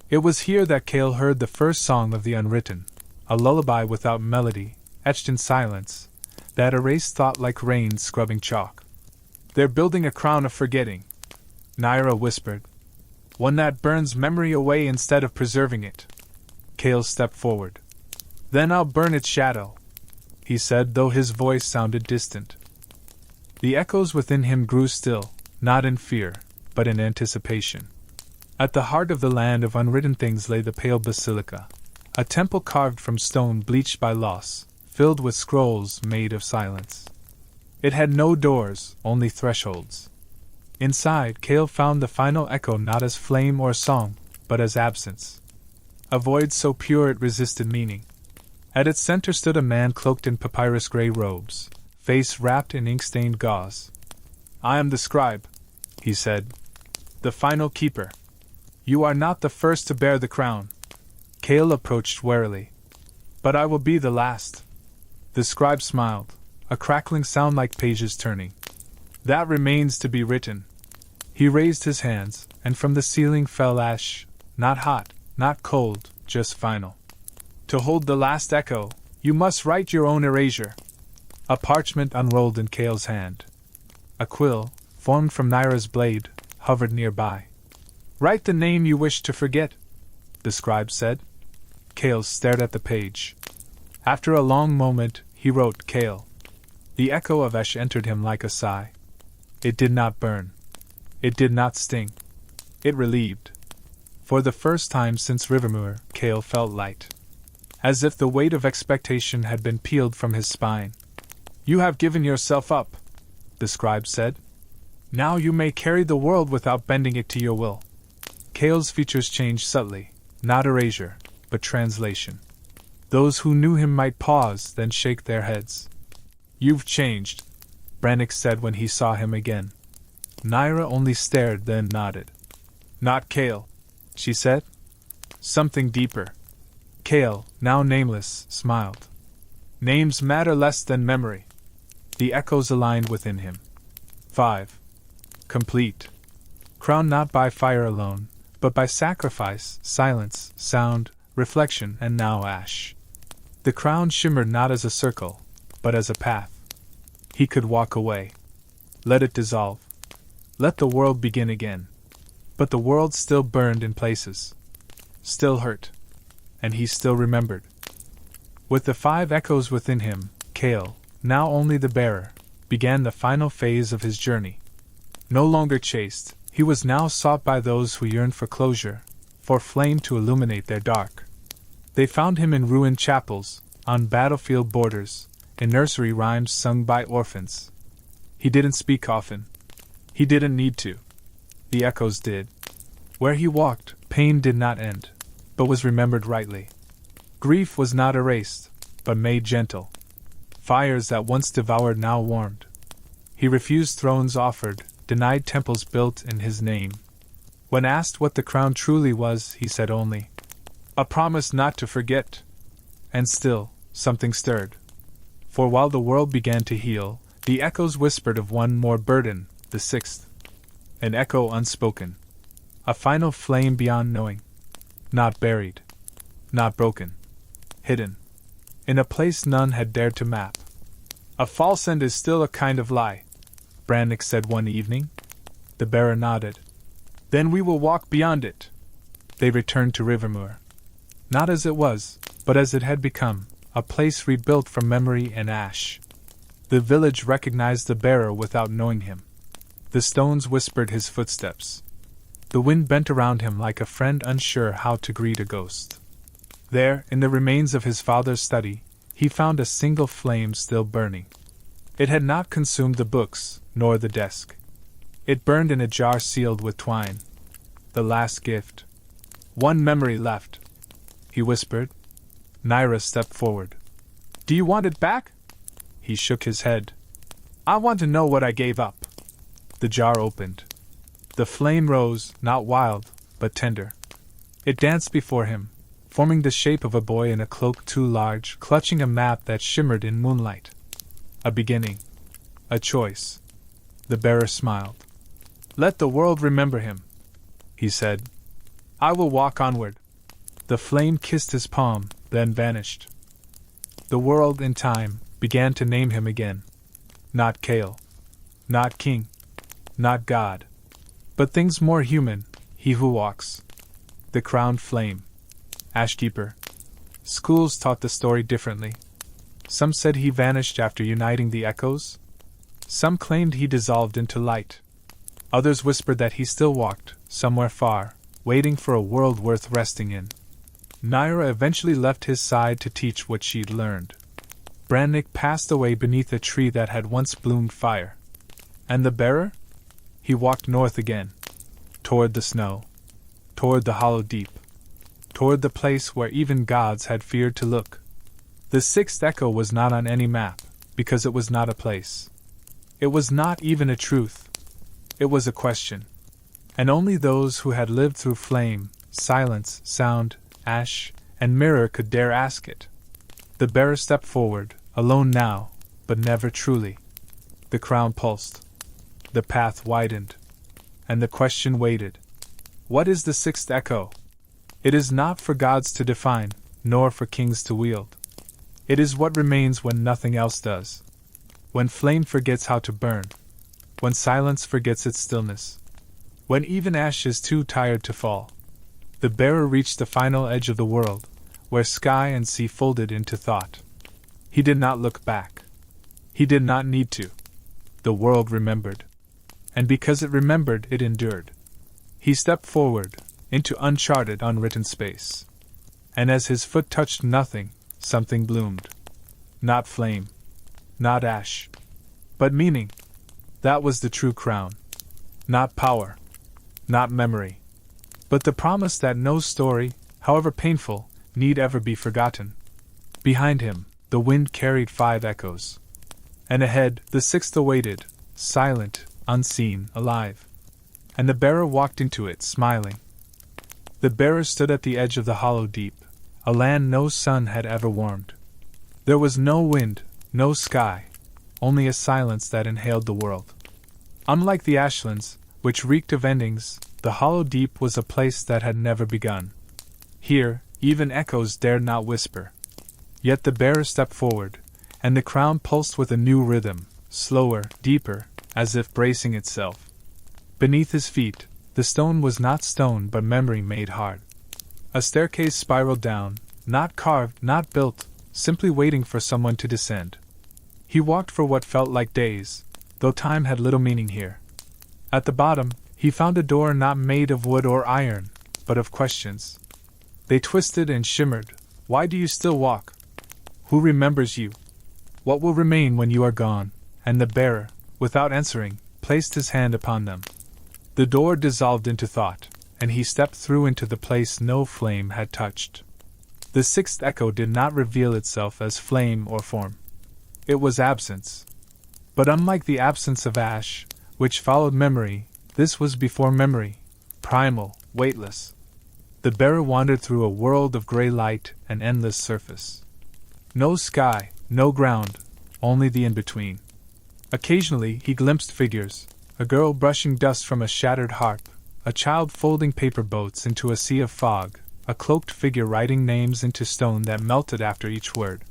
It was here that Kale heard the first song of the unwritten, a lullaby without melody, etched in silence, that erased thought like rain scrubbing chalk. They're building a crown of forgetting, Naira whispered. One that burns memory away instead of preserving it. Kale stepped forward. Then I'll burn its shadow, he said, though his voice sounded distant. The echoes within him grew still, not in fear, but in anticipation. At the heart of the land of unwritten things lay the pale basilica, a temple carved from stone bleached by loss, filled with scrolls made of silence. It had no doors, only thresholds. Inside, Kale found the final echo not as flame or song, but as absence. A void so pure it resisted meaning. At its center stood a man cloaked in papyrus-gray robes, face wrapped in ink-stained gauze. I am the scribe, he said. The final keeper. You are not the first to bear the crown. Kale approached warily. But I will be the last. The scribe smiled, a crackling sound like pages turning. That remains to be written. He raised his hands, and from the ceiling fell ash, not hot, not cold, just final. To hold the last echo, you must write your own erasure. A parchment unrolled in Kale's hand. A quill, formed from Naira's blade, hovered nearby. Write the name you wish to forget, the scribe said. Kale stared at the page. After a long moment, he wrote Kale. The echo of ash entered him like a sigh. It did not burn. It did not sting. It relieved. For the first time since Rivermoor, Kale felt light. As if the weight of expectation had been peeled from his spine. You have given yourself up, the scribe said. Now you may carry the world without bending it to your will. Kale's features changed subtly, not erasure, but translation. Those who knew him might pause, then shake their heads. You've changed, Brannick said when he saw him again. Naira only stared, then nodded. Not Kale, she said. Something deeper. Kale, now nameless, smiled. Names matter less than memory. The echoes aligned within him. 5. Complete. Crowned not by fire alone, but by sacrifice, silence, sound, reflection, and now ash. The crown shimmered not as a circle, but as a path. He could walk away. Let it dissolve. Let the world begin again. But the world still burned in places. Still hurt. And he still remembered. With the 5 echoes within him, Kale, now only the bearer, began the final phase of his journey. No longer chased, he was now sought by those who yearned for closure, for flame to illuminate their dark. They found him in ruined chapels, on battlefield borders, in nursery rhymes sung by orphans. He didn't speak often. He didn't need to. The echoes did. Where he walked, pain did not end, but was remembered rightly. Grief was not erased, but made gentle. Fires that once devoured now warmed. He refused thrones offered, denied temples built in his name. When asked what the crown truly was, he said only, "A promise not to forget." And still, something stirred. For while the world began to heal, the echoes whispered of one more burden, the 6th. An echo unspoken. A final flame beyond knowing. Not buried. Not broken. Hidden. In a place none had dared to map. "A false end is still a kind of lie," Brannick said one evening. The bearer nodded. "Then we will walk beyond it." They returned to Rivermoor. Not as it was, but as it had become, a place rebuilt from memory and ash. The village recognized the bearer without knowing him. The stones whispered his footsteps. The wind bent around him like a friend unsure how to greet a ghost. There, in the remains of his father's study, he found a single flame still burning. It had not consumed the books, nor the desk. It burned in a jar sealed with twine. The last gift. "One memory left," he whispered. Naira stepped forward. "Do you want it back?" He shook his head. "I want to know what I gave up." The jar opened. The flame rose, not wild, but tender. It danced before him, forming the shape of a boy in a cloak too large, clutching a map that shimmered in moonlight. A beginning. A choice. The bearer smiled. "Let the world remember him," he said. "I will walk onward." The flame kissed his palm, then vanished. The world, in time, began to name him again. Not Kale. Not king. Not God. But things more human, he who walks. The crowned flame. Ashkeeper. Schools taught the story differently. Some said he vanished after uniting the echoes. Some claimed he dissolved into light. Others whispered that he still walked, somewhere far, waiting for a world worth resting in. Naira eventually left his side to teach what she'd learned. Brannick passed away beneath a tree that had once bloomed fire. And the bearer? He walked north again. Toward the snow. Toward the hollow deep. Toward the place where even gods had feared to look. The 6th echo was not on any map, because it was not a place. It was not even a truth. It was a question. And only those who had lived through flame, silence, sound, ash, and mirror could dare ask it. The bearer stepped forward, alone now, but never truly. The crown pulsed. The path widened. And the question waited. What is the 6th echo? It is not for gods to define, nor for kings to wield. It is what remains when nothing else does. When flame forgets how to burn. When silence forgets its stillness. When even ash is too tired to fall. The bearer reached the final edge of the world, where sky and sea folded into thought. He did not look back. He did not need to. The world remembered. And because it remembered, it endured. He stepped forward, into uncharted, unwritten space. And as his foot touched nothing, something bloomed. Not flame. Not ash. But meaning. That was the true crown. Not power. Not memory. But the promise that no story, however painful, need ever be forgotten. Behind him, the wind carried 5 echoes. And ahead, the 6th awaited, silent, unseen, alive. And the bearer walked into it, smiling. The bearer stood at the edge of the hollow deep, a land no sun had ever warmed. There was no wind, no sky, only a silence that inhaled the world. Unlike the ashlands, which reeked of endings, the hollow deep was a place that had never begun. Here, even echoes dared not whisper. Yet the bearer stepped forward, and the crown pulsed with a new rhythm, slower, deeper, as if bracing itself. Beneath his feet, the stone was not stone but memory made hard. A staircase spiraled down, not carved, not built, simply waiting for someone to descend. He walked for what felt like days, though time had little meaning here. At the bottom, he found a door not made of wood or iron, but of questions. They twisted and shimmered. Why do you still walk? Who remembers you? What will remain when you are gone? And the bearer, without answering, placed his hand upon them. The door dissolved into thought, and he stepped through into the place no flame had touched. The sixth echo did not reveal itself as flame or form. It was absence. But unlike the absence of ash, which followed memory, this was before memory, primal, weightless. The bearer wandered through a world of gray light and endless surface. No sky, no ground, only the in-between. Occasionally he glimpsed figures, a girl brushing dust from a shattered harp, a child folding paper boats into a sea of fog, a cloaked figure writing names into stone that melted after each word.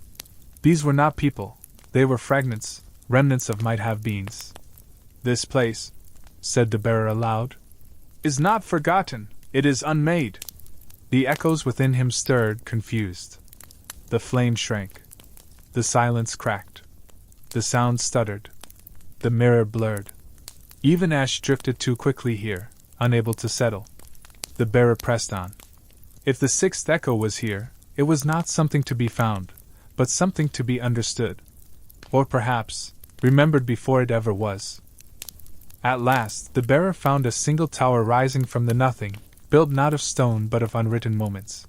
These were not people, they were fragments, remnants of might-have-beens. This place, said the bearer aloud, is not forgotten, it is unmade. The echoes within him stirred, confused. The flame shrank. The silence cracked. The sound stuttered. The mirror blurred. Even ash drifted too quickly here, unable to settle. The bearer pressed on. If the sixth echo was here, it was not something to be found, but something to be understood. Or perhaps, remembered before it ever was. At last, the bearer found a single tower rising from the nothing, built not of stone but of unwritten moments.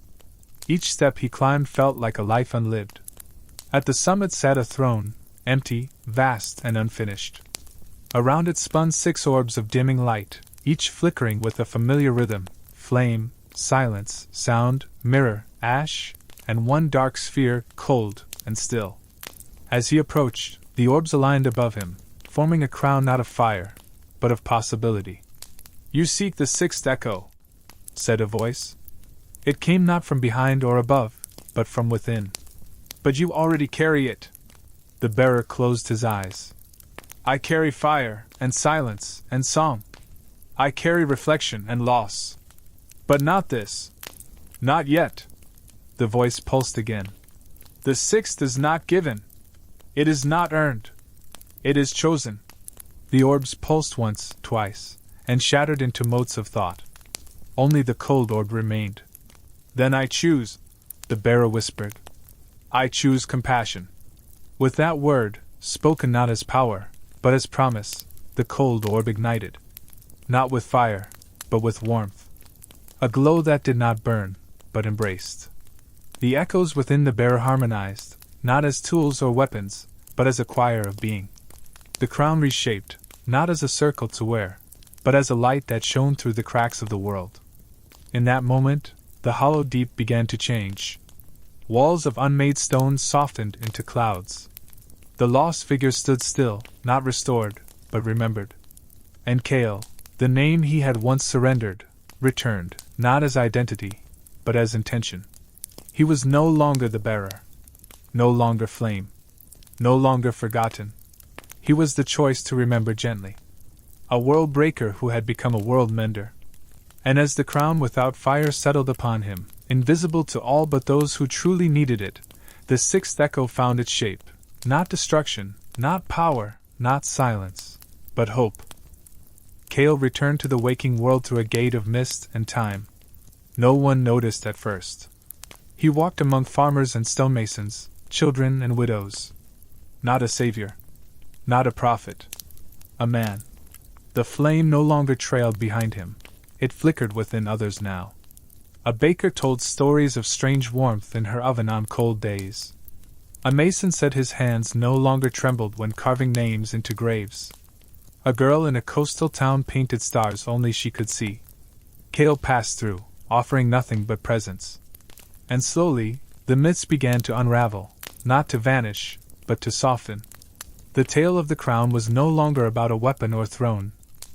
Each step he climbed felt like a life unlived. At the summit sat a throne, empty, vast, and unfinished. Around it spun 6 orbs of dimming light, each flickering with a familiar rhythm: flame, silence, sound, mirror, ash, and one dark sphere, cold and still. As he approached, the orbs aligned above him, forming a crown not of fire, but of possibility. "You seek the sixth echo," said a voice. It came not from behind or above, but from within. "But you already carry it." The bearer closed his eyes. "I carry fire, and silence, and song. I carry reflection and loss. But not this. Not yet." The voice pulsed again. "The sixth is not given. It is not earned. It is chosen." The orbs pulsed once, twice, and shattered into motes of thought. Only the cold orb remained. "Then I choose," the bearer whispered. "I choose compassion." With that word, spoken not as power, but as promise, the cold orb ignited. Not with fire, but with warmth. A glow that did not burn, but embraced. The echoes within the bearer harmonized, not as tools or weapons, but as a choir of being. The crown reshaped, not as a circle to wear, but as a light that shone through the cracks of the world. In that moment, the hollow deep began to change. Walls of unmade stone softened into clouds. The lost figure stood still, not restored, but remembered. And Kale, the name he had once surrendered, returned, not as identity, but as intention. He was no longer the bearer. No longer flame. No longer forgotten. He was the choice to remember gently. A world breaker who had become a world mender. And as the crown without fire settled upon him, invisible to all but those who truly needed it, the sixth echo found its shape. Not destruction, not power, not silence, but hope. Kale returned to the waking world through a gate of mist and time. No one noticed at first. He walked among farmers and stonemasons, children and widows. Not a savior. Not a prophet. A man. The flame no longer trailed behind him. It flickered within others now. A baker told stories of strange warmth in her oven on cold days. A mason said his hands no longer trembled when carving names into graves. A girl in a coastal town painted stars only she could see. Kale passed through, offering nothing but presence. And slowly, the myths began to unravel, not to vanish, but to soften. The tale of the crown was no longer about a weapon or throne,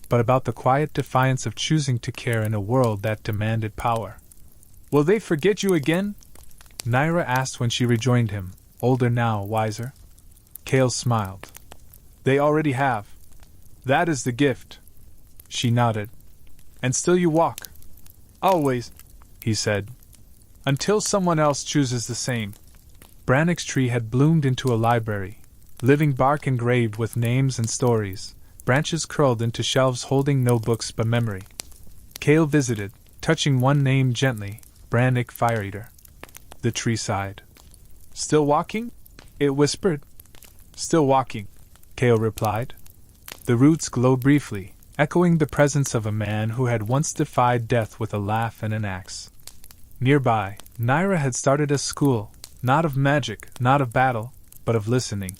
but about the quiet defiance of choosing to care in a world that demanded power. "Will they forget you again?" Naira asked when she rejoined him, older now, wiser. Kale smiled. "They already have. That is the gift." She nodded. "And still you walk?" "Always," he said. "Until someone else chooses the same." Brannock's tree had bloomed into a library, living bark engraved with names and stories, branches curled into shelves holding no books but memory. Kale visited, touching one name gently, Brannock Fireeater. The tree sighed. "Still walking?" it whispered. "Still walking," Kale replied. The roots glowed briefly, echoing the presence of a man who had once defied death with a laugh and an axe. Nearby, Naira had started a school, not of magic, not of battle, but of listening.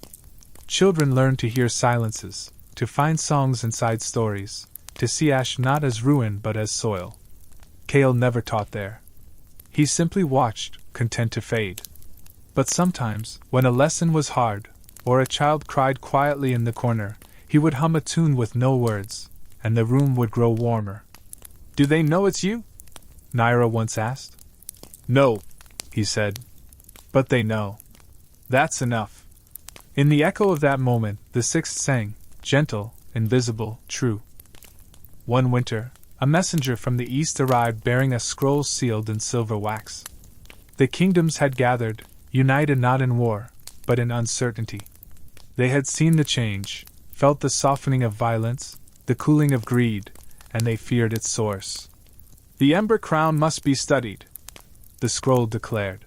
Children learned to hear silences, to find songs inside stories, to see ash not as ruin but as soil. Kale never taught there. He simply watched, content to fade. But sometimes, when a lesson was hard, or a child cried quietly in the corner, he would hum a tune with no words, and the room would grow warmer. "Do they know it's you?" Naira once asked. "No," he said. "But they know. That's enough." In the echo of that moment, the sixth sang, gentle, invisible, true. One winter, a messenger from the east arrived bearing a scroll sealed in silver wax. The kingdoms had gathered, united not in war, but in uncertainty. They had seen the change, felt the softening of violence, the cooling of greed, and they feared its source. "The ember crown must be studied," the scroll declared.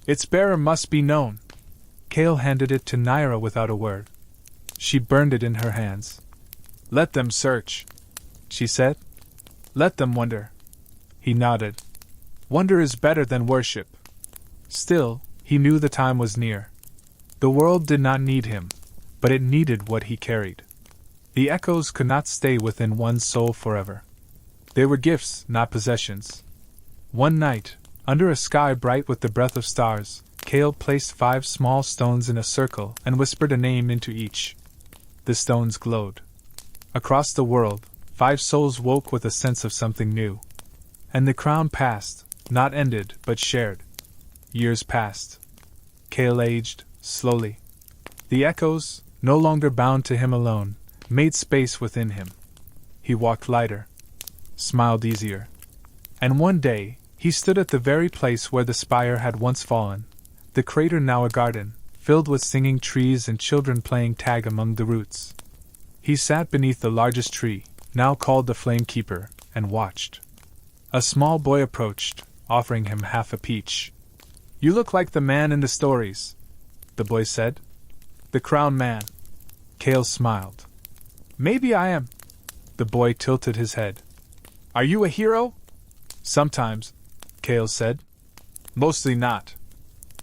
"Its bearer must be known." Kale handed it to Naira without a word. She burned it in her hands. "Let them search," she said. "Let them wonder." He nodded. "Wonder is better than worship." Still, he knew the time was near. The world did not need him, but it needed what he carried. The echoes could not stay within one's soul forever. They were gifts, not possessions. One night, under a sky bright with the breath of stars, Kale placed 5 small stones in a circle and whispered a name into each. The stones glowed. Across the world, 5 souls woke with a sense of something new. And the crown passed, not ended, but shared. Years passed. Kale aged, slowly. The echoes, no longer bound to him alone, made space within him. He walked lighter, smiled easier. And one day, he stood at the very place where the spire had once fallen, the crater now a garden, filled with singing trees and children playing tag among the roots. He sat beneath the largest tree, now called the Flame Keeper, and watched. A small boy approached, offering him half a peach. "You look like the man in the stories," the boy said. "The crown man." Kale smiled. "Maybe I am." The boy tilted his head. "Are you a hero?" "Sometimes," Kale said. "Mostly not."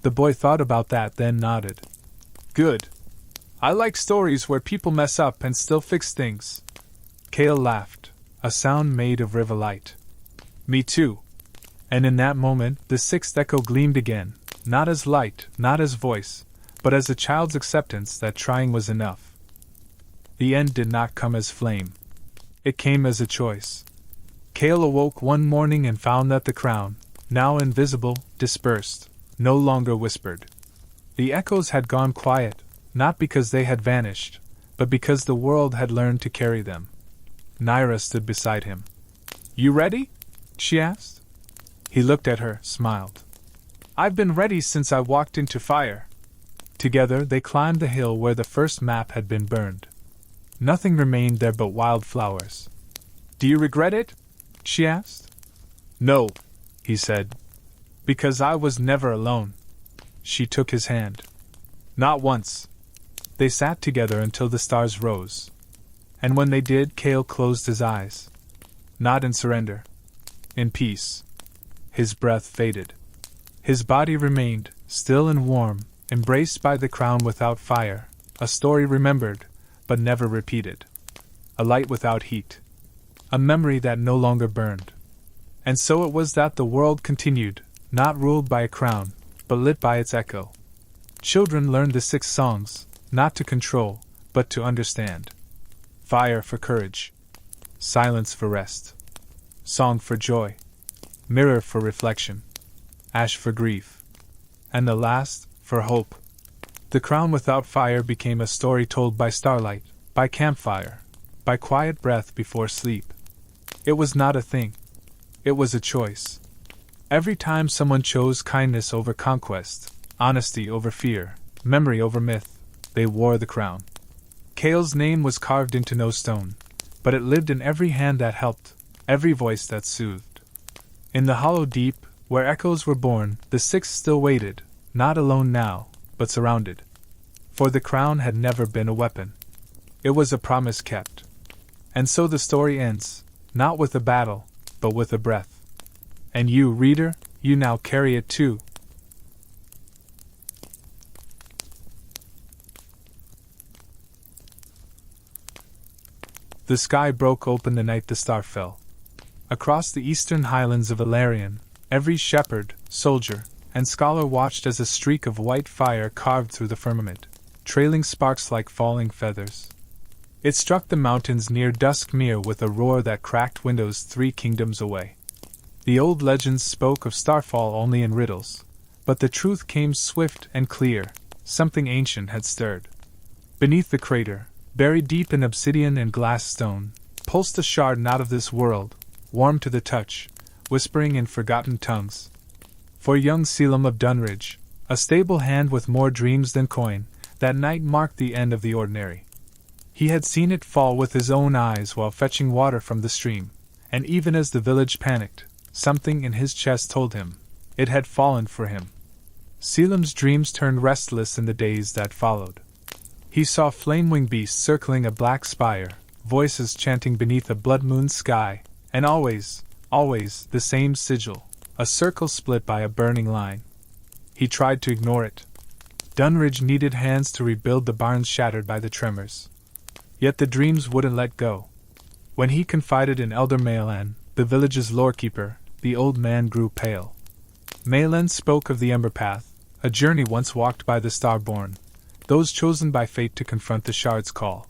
The boy thought about that, then nodded. "Good. I like stories where people mess up and still fix things." Kale laughed, a sound made of river light. "Me too." And in that moment, the 6th echo gleamed again, not as light, not as voice, but as a child's acceptance that trying was enough. The end did not come as flame. It came as a choice. Kale awoke one morning and found that the crown, now invisible, dispersed, no longer whispered. The echoes had gone quiet, not because they had vanished, but because the world had learned to carry them. Naira stood beside him. "You ready?" she asked. He looked at her, smiled. "I've been ready since I walked into fire." Together they climbed the hill where the first map had been burned. Nothing remained there but wild flowers. "Do you regret it?" she asked. "No," he said. "Because I was never alone." She took his hand. "Not once." They sat together until the stars rose. And when they did, Kale closed his eyes. Not in surrender. In peace. His breath faded. His body remained, still and warm, embraced by the crown without fire, a story remembered, but never repeated. A light without heat. A memory that no longer burned. And so it was that the world continued, not ruled by a crown, but lit by its echo. Children learned the 6 songs, not to control, but to understand. Fire for courage. Silence for rest. Song for joy. Mirror for reflection. Ash for grief. And the last, for hope. The crown without fire became a story told by starlight, by campfire, by quiet breath before sleep. It was not a thing. It was a choice. Every time someone chose kindness over conquest, honesty over fear, memory over myth, they wore the crown. Kale's name was carved into no stone, but it lived in every hand that helped, every voice that soothed. In the hollow deep, where echoes were born, the six still waited, not alone now, but surrounded. For the crown had never been a weapon. It was a promise kept. And so the story ends, not with a battle, but with a breath. And you, reader, you now carry it too. The sky broke open the night the star fell. Across the eastern highlands of Valerian, every shepherd, soldier, and scholar watched as a streak of white fire carved through the firmament, trailing sparks like falling feathers. It struck the mountains near Duskmere with a roar that cracked windows 3 kingdoms away. The old legends spoke of starfall only in riddles, but the truth came swift and clear. Something ancient had stirred. Beneath the crater, buried deep in obsidian and glass stone, pulsed a shard not of this world, warm to the touch, whispering in forgotten tongues. For young Selim of Dunridge, a stable hand with more dreams than coin, that night marked the end of the ordinary. He had seen it fall with his own eyes while fetching water from the stream, and even as the village panicked, something in his chest told him it had fallen for him. Selim's dreams turned restless in the days that followed. He saw flame-winged beasts circling a black spire, voices chanting beneath a blood-moon sky, and always, always, the same sigil, a circle split by a burning line. He tried to ignore it. Dunridge needed hands to rebuild the barns shattered by the tremors. Yet the dreams wouldn't let go. When he confided in Elder Maelan, the village's lorekeeper, the old man grew pale. Maelan spoke of the Ember Path, a journey once walked by the Starborn, those chosen by fate to confront the Shard's call.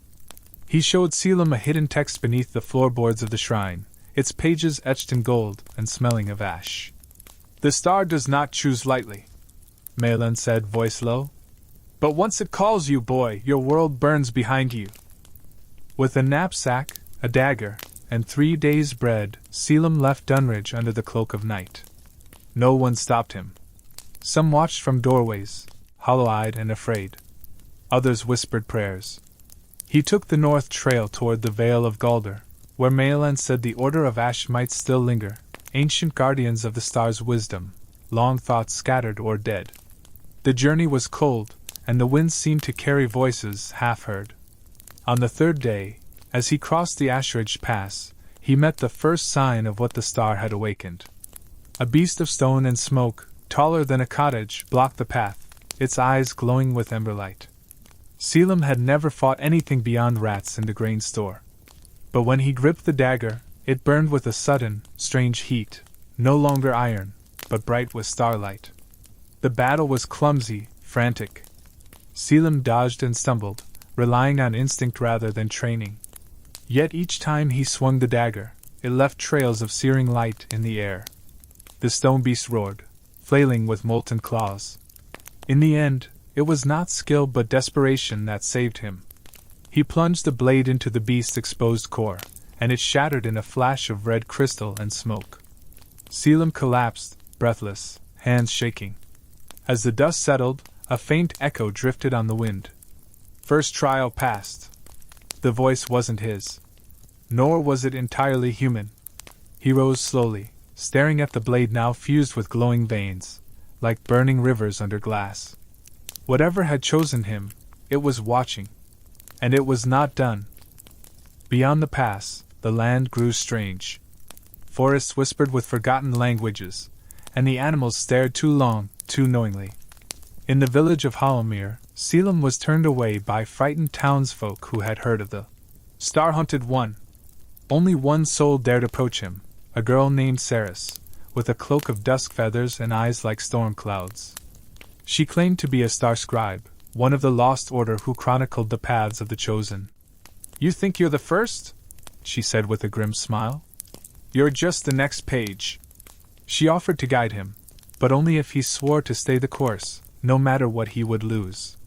He showed Selim a hidden text beneath the floorboards of the shrine, its pages etched in gold and smelling of ash. "The star does not choose lightly," Maelan said, voice low. "But once it calls you, boy, your world burns behind you." With a knapsack, a dagger, and 3 days' bread, Selim left Dunridge under the cloak of night. No one stopped him. Some watched from doorways, hollow-eyed and afraid. Others whispered prayers. He took the north trail toward the Vale of Galder, where Maelan said the Order of Ash might still linger, ancient guardians of the star's wisdom, long thought scattered or dead. The journey was cold, and the winds seemed to carry voices half-heard. On the 3rd day, as he crossed the Ashridge Pass, he met the first sign of what the star had awakened. A beast of stone and smoke, taller than a cottage, blocked the path, its eyes glowing with ember light. Selim had never fought anything beyond rats in the grain store. But when he gripped the dagger, it burned with a sudden, strange heat, no longer iron, but bright with starlight. The battle was clumsy, frantic. Selim dodged and stumbled, relying on instinct rather than training. Yet each time he swung the dagger, it left trails of searing light in the air. The stone beast roared, flailing with molten claws. In the end, it was not skill but desperation that saved him. He plunged the blade into the beast's exposed core, and it shattered in a flash of red crystal and smoke. Selim collapsed, breathless, hands shaking. As the dust settled, a faint echo drifted on the wind. First trial passed. The voice wasn't his. Nor was it entirely human. He rose slowly, staring at the blade now fused with glowing veins, like burning rivers under glass. Whatever had chosen him, it was watching. And it was not done. Beyond the pass, the land grew strange. Forests whispered with forgotten languages, and the animals stared too long, too knowingly. In the village of Hollowmere, Selim was turned away by frightened townsfolk who had heard of the star-hunted one. Only one soul dared approach him, a girl named Saris, with a cloak of dusk feathers and eyes like storm clouds. She claimed to be a star scribe, one of the Lost Order who chronicled the paths of the Chosen. "You think you're the first?" she said with a grim smile. "You're just the next page." She offered to guide him, but only if he swore to stay the course, no matter what he would lose.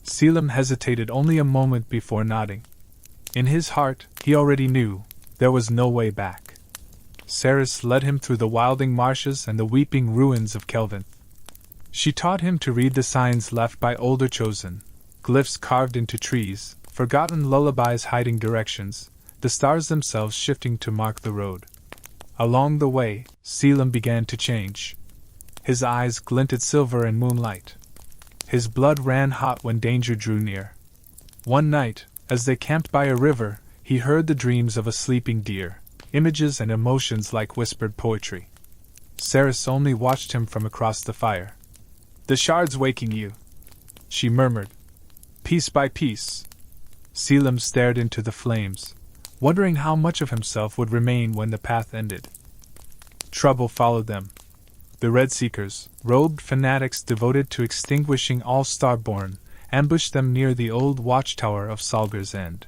Selim hesitated only a moment before nodding. In his heart, he already knew there was no way back. Saris led him through the wilding marshes and the weeping ruins of Kelvinth. She taught him to read the signs left by older Chosen, glyphs carved into trees, forgotten lullabies hiding directions, the stars themselves shifting to mark the road. Along the way, Selim began to change. His eyes glinted silver in moonlight. His blood ran hot when danger drew near. One night, as they camped by a river, he heard the dreams of a sleeping deer, images and emotions like whispered poetry. Saris only watched him from across the fire. "The shard's waking you," she murmured. "Piece by piece." Selim stared into the flames, wondering how much of himself would remain when the path ended. Trouble followed them. The Red Seekers, robed fanatics devoted to extinguishing all Starborn, ambushed them near the old watchtower of Salgar's End.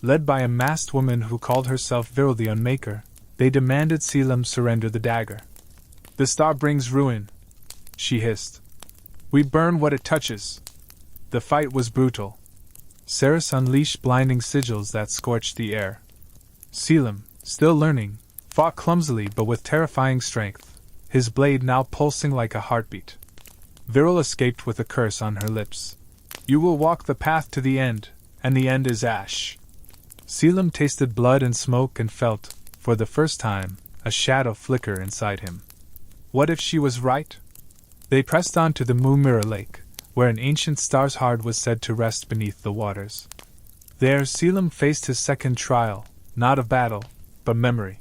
Led by a masked woman who called herself Viril the Unmaker, they demanded Selim surrender the dagger. "The star brings ruin," she hissed. "We burn what it touches." The fight was brutal. Saris unleashed blinding sigils that scorched the air. Selim, still learning, fought clumsily but with terrifying strength, his blade now pulsing like a heartbeat. Viril escaped with a curse on her lips. "You will walk the path to the end, and the end is ash." Selim tasted blood and smoke and felt, for the first time, a shadow flicker inside him. What if she was right? They pressed on to the Moonmirror Lake, where an ancient star's heart was said to rest beneath the waters. There Selim faced his second trial, not of battle, but memory.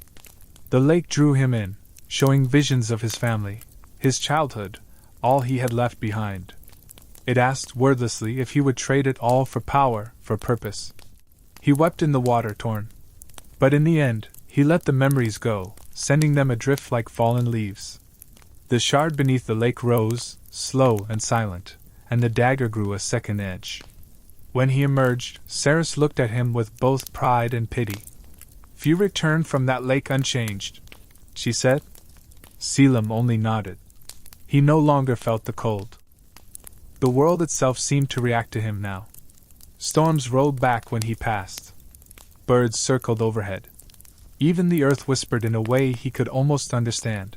The lake drew him in, showing visions of his family, his childhood, all he had left behind. It asked wordlessly if he would trade it all for power, for purpose. He wept in the water torn. But in the end, he let the memories go, sending them adrift like fallen leaves. The shard beneath the lake rose, slow and silent, and the dagger grew a second edge. When he emerged, Saris looked at him with both pride and pity. "Few return from that lake unchanged," she said. Selim only nodded. He no longer felt the cold. The world itself seemed to react to him now. Storms rolled back when he passed. Birds circled overhead. Even the earth whispered in a way he could almost understand.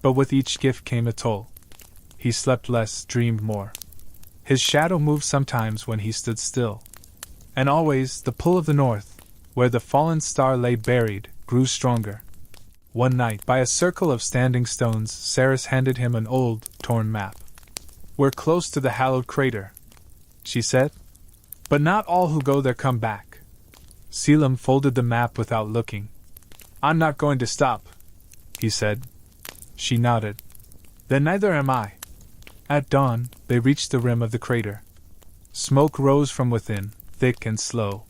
But with each gift came a toll. He slept less, dreamed more. His shadow moved sometimes when he stood still. And always the pull of the north, where the fallen star lay buried, grew stronger. One night, by a circle of standing stones, Saris handed him an old, torn map. "We're close to the hallowed crater," she said. "But not all who go there come back." Selim folded the map without looking. "I'm not going to stop," he said. She nodded. "Then neither am I." At dawn, they reached the rim of the crater. Smoke rose from within, thick and slow.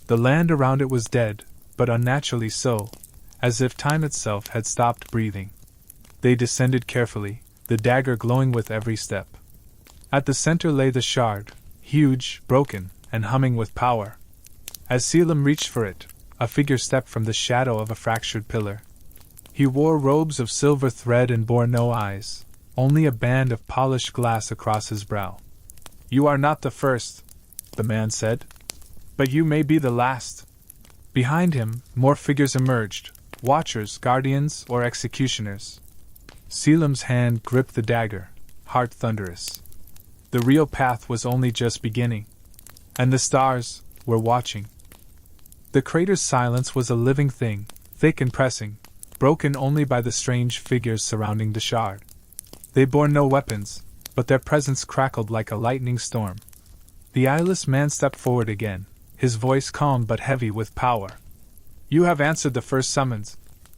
The land around it was dead, but unnaturally so, as if time itself had stopped breathing. They descended carefully, the dagger glowing with every step. At the center lay the shard, huge, broken, and humming with power. As Selim reached for it, a figure stepped from the shadow of a fractured pillar. He wore robes of silver thread and bore no eyes, only a band of polished glass across his brow. "You are not the first," the man said. "But you may be the last." Behind him, more figures emerged, watchers, guardians, or executioners. Selim's hand gripped the dagger, heart thunderous. The real path was only just beginning. And the stars were watching. The crater's silence was a living thing, thick and pressing, broken only by the strange figures surrounding the shard. They bore no weapons, but their presence crackled like a lightning storm. The eyeless man stepped forward again, his voice calm but heavy with power. "You have answered the first summons,"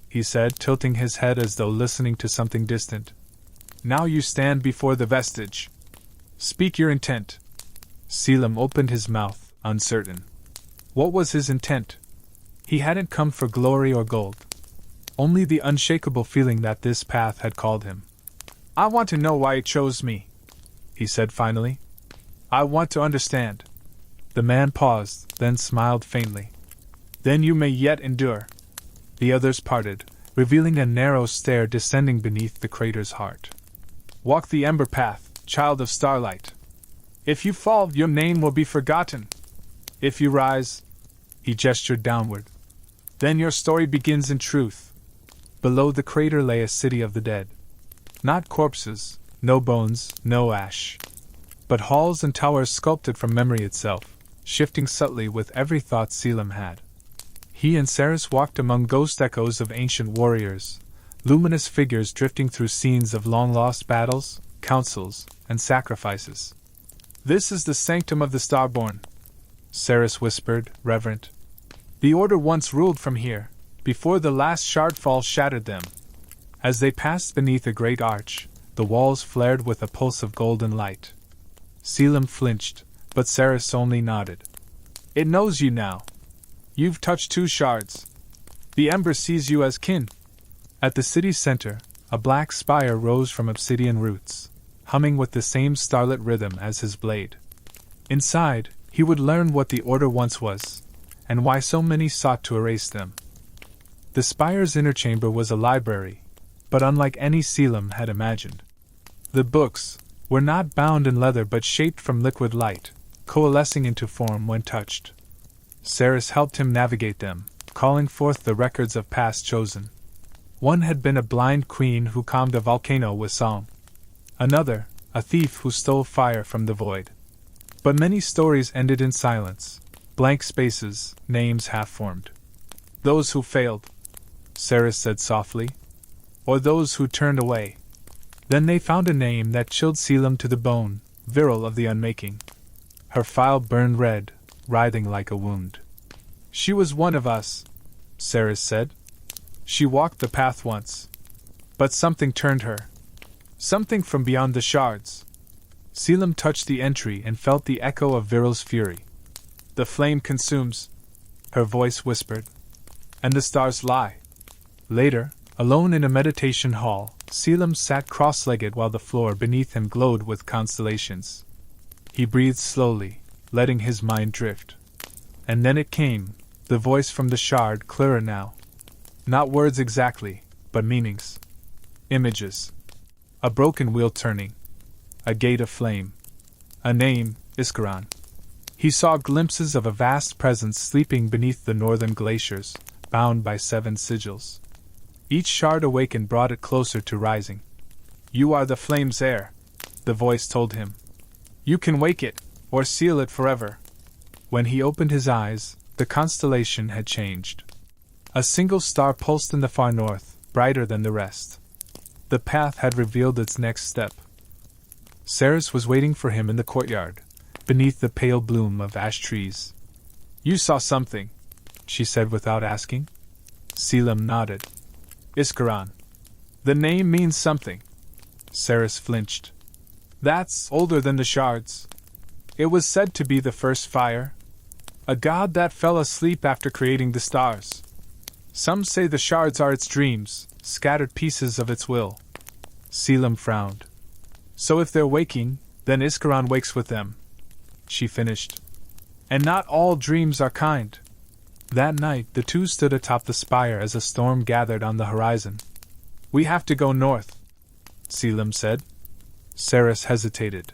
he said, tilting his head as though listening to something distant. "Now you stand before the vestige. Speak your intent." Selim opened his mouth, uncertain. What was his intent? He hadn't come for glory or gold. Only the unshakable feeling that this path had called him. "I want to know why it chose me," he said finally. I want to understand. The man paused, then smiled faintly. Then you may yet endure. The others parted, revealing a narrow stair descending beneath the crater's heart. Walk the ember path, child of starlight. If you fall, your name will be forgotten. If you rise, he gestured downward, then your story begins in truth. Below the crater lay a city of the dead. Not corpses, no bones, no ash, but halls and towers sculpted from memory itself, shifting subtly with every thought Selim had. He and Saris walked among ghost echoes of ancient warriors, luminous figures drifting through scenes of long-lost battles, councils, and sacrifices. This is the sanctum of the Starborn, Saris whispered, reverent. The Order once ruled from here, before the last shardfall shattered them. As they passed beneath a great arch, the walls flared with a pulse of golden light. Selim flinched, but Saris only nodded. It knows you now. You've touched 2 shards. The ember sees you as kin. At the city's center, a black spire rose from obsidian roots, humming with the same starlit rhythm as his blade. Inside, he would learn what the Order once was, and why so many sought to erase them. The spire's inner chamber was a library, but unlike any Selim had imagined. The books were not bound in leather but shaped from liquid light, coalescing into form when touched. Saris helped him navigate them, calling forth the records of past chosen. One had been a blind queen who calmed a volcano with song. Another, a thief who stole fire from the void. But many stories ended in silence, blank spaces, names half-formed. Those who failed, Saris said softly, or those who turned away. Then they found a name that chilled Selim to the bone, Viral of the Unmaking. Her file burned red, writhing like a wound. She was one of us, Saris said. She walked the path once. But something turned her. Something from beyond the shards. Selim touched the entry and felt the echo of Viral's fury. The flame consumes, her voice whispered, and the stars lie. Later, alone in a meditation hall, Selim sat cross-legged while the floor beneath him glowed with constellations. He breathed slowly, letting his mind drift. And then it came, the voice from the shard, clearer now. Not words exactly, but meanings. Images. A broken wheel turning. A gate aflame. A name, Iskaran. He saw glimpses of a vast presence sleeping beneath the northern glaciers, bound by 7 sigils. Each shard awakened brought it closer to rising. You are the flame's heir, the voice told him. You can wake it, or seal it forever. When he opened his eyes, the constellation had changed. A single star pulsed in the far north, brighter than the rest. The path had revealed its next step. Saris was waiting for him in the courtyard, beneath the pale bloom of ash trees. You saw something, she said without asking. Selim nodded. Iskaran. The name means something. Saris flinched. That's older than the shards. It was said to be the first fire. A god that fell asleep after creating the stars. Some say the shards are its dreams, scattered pieces of its will. Selim frowned. So if they're waking, then Iskaran wakes with them, she finished. And not all dreams are kind. That night, the two stood atop the spire as a storm gathered on the horizon. We have to go north, Selim said. Saris hesitated.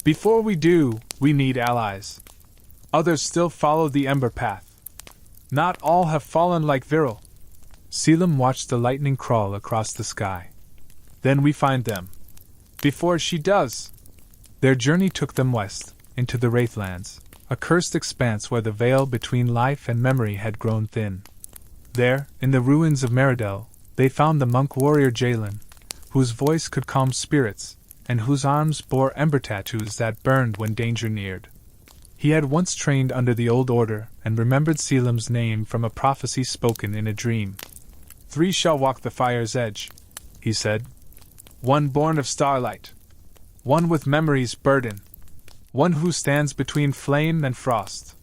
Before we do, we need allies. Others still follow the ember path. Not all have fallen like Viral. Selim watched the lightning crawl across the sky. Then we find them. Before she does. Their journey took them west, into the Wraithlands, a cursed expanse where the veil between life and memory had grown thin. There, in the ruins of Meridel, they found the monk warrior Jalen, whose voice could calm spirits, and whose arms bore ember tattoos that burned when danger neared. He had once trained under the old order and remembered Selim's name from a prophecy spoken in a dream. 3 shall walk the fire's edge, he said. 1 born of starlight. 1 with memory's burden. 1 who stands between flame and frost.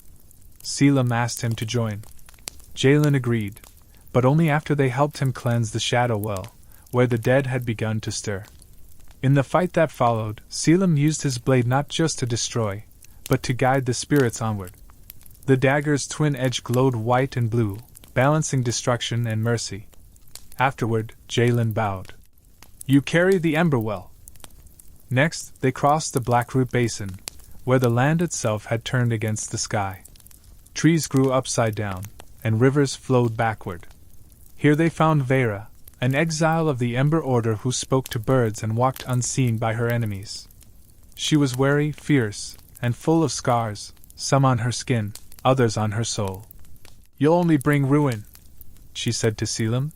Selim asked him to join. Jalen agreed, but only after they helped him cleanse the shadow well, where the dead had begun to stir. In the fight that followed, Selim used his blade not just to destroy, but to guide the spirits onward. The dagger's twin edge glowed white and blue, balancing destruction and mercy. Afterward, Jalen bowed. You carry the ember well. Next, they crossed the Blackroot Basin, where the land itself had turned against the sky. Trees grew upside down, and rivers flowed backward. Here they found Vera, an exile of the Ember Order who spoke to birds and walked unseen by her enemies. She was wary, fierce, and full of scars, some on her skin, others on her soul. You'll only bring ruin, she said to Selim.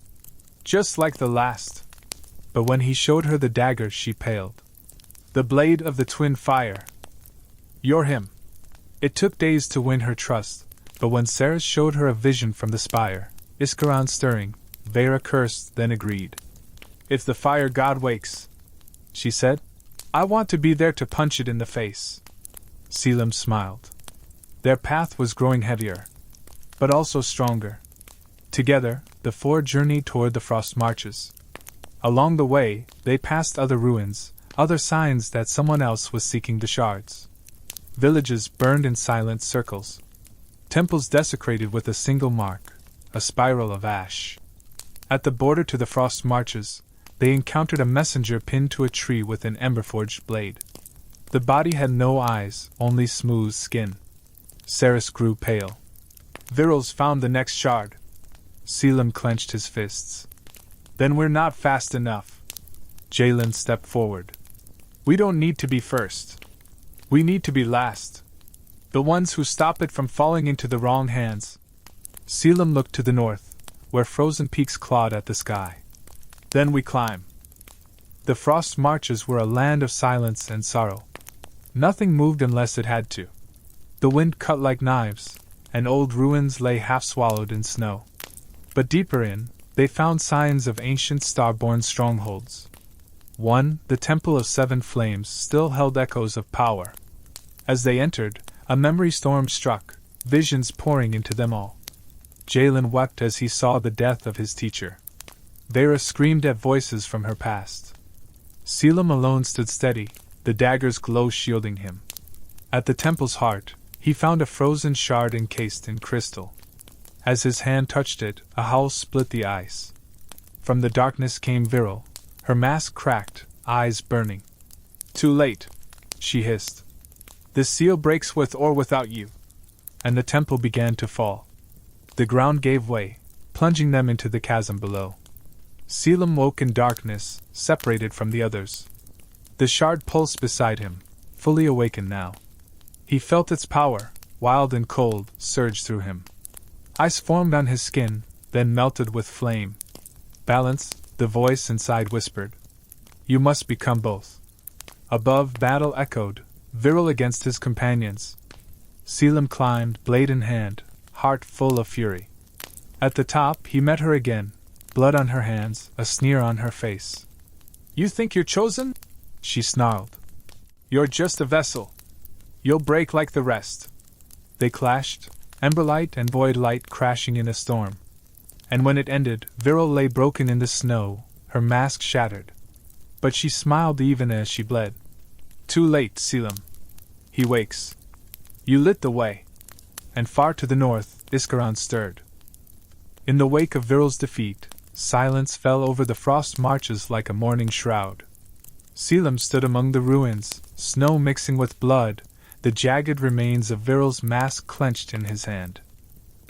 Just like the last. But when he showed her the dagger, she paled. The blade of the twin fire. You're him. It took days to win her trust, but when Saris showed her a vision from the spire, Iskaron stirring, Vera cursed, then agreed. If the fire god wakes, she said, I want to be there to punch it in the face. Selim smiled. Their path was growing heavier, but also stronger. Together, the four journeyed toward the Frost Marches. Along the way, they passed other ruins, other signs that someone else was seeking the shards. Villages burned in silent circles. Temples desecrated with a single mark, a spiral of ash. At the border to the Frost Marches, they encountered a messenger pinned to a tree with an ember-forged blade. The body had no eyes, only smooth skin. Saris grew pale. Virils found the next shard. Selim clenched his fists. Then we're not fast enough. Jalen stepped forward. We don't need to be first. We need to be last. The ones who stop it from falling into the wrong hands. Selim looked to the north, where frozen peaks clawed at the sky. Then we climb. The Frost Marches were a land of silence and sorrow. Nothing moved unless it had to. The wind cut like knives, and old ruins lay half swallowed in snow. But deeper in, they found signs of ancient star-born strongholds. One, the Temple of Seven Flames, still held echoes of power. As they entered, a memory storm struck, visions pouring into them all. Jalen wept as he saw the death of his teacher. Vera screamed at voices from her past. Selim alone stood steady, the dagger's glow shielding him. At the temple's heart, he found a frozen shard encased in crystal. As his hand touched it, a howl split the ice. From the darkness came Viril, her mask cracked, eyes burning. Too late, she hissed. This seal breaks with or without you. And the temple began to fall. The ground gave way, plunging them into the chasm below. Selim woke in darkness, separated from the others. The shard pulsed beside him, fully awakened now. He felt its power, wild and cold, surge through him. Ice formed on his skin, then melted with flame. Balance, the voice inside whispered. You must become both. Above, battle echoed, Viril against his companions. Selim climbed, blade in hand, heart full of fury. At the top, he met her again, blood on her hands, a sneer on her face. You think you're chosen? She snarled. You're just a vessel. You'll break like the rest. They clashed, emberlight and void light crashing in a storm. And when it ended, Viril lay broken in the snow, her mask shattered. But she smiled even as she bled. Too late, Selim. He wakes. You lit the way. And far to the north, Iskaron stirred. In the wake of Viril's defeat, silence fell over the Frost Marches like a mourning shroud. Selim stood among the ruins, snow mixing with blood, the jagged remains of Viril's mask clenched in his hand.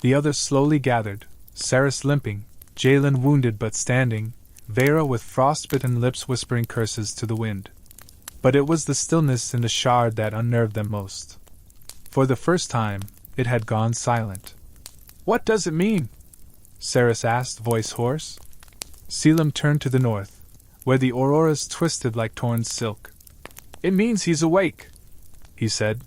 The others slowly gathered, Saris limping, Jalen wounded but standing, Vera with frostbitten lips whispering curses to the wind. But it was the stillness in the shard that unnerved them most. For the first time, it had gone silent. What does it mean? Saris asked, voice hoarse. Selim turned to the north, where the auroras twisted like torn silk. It means he's awake, he said.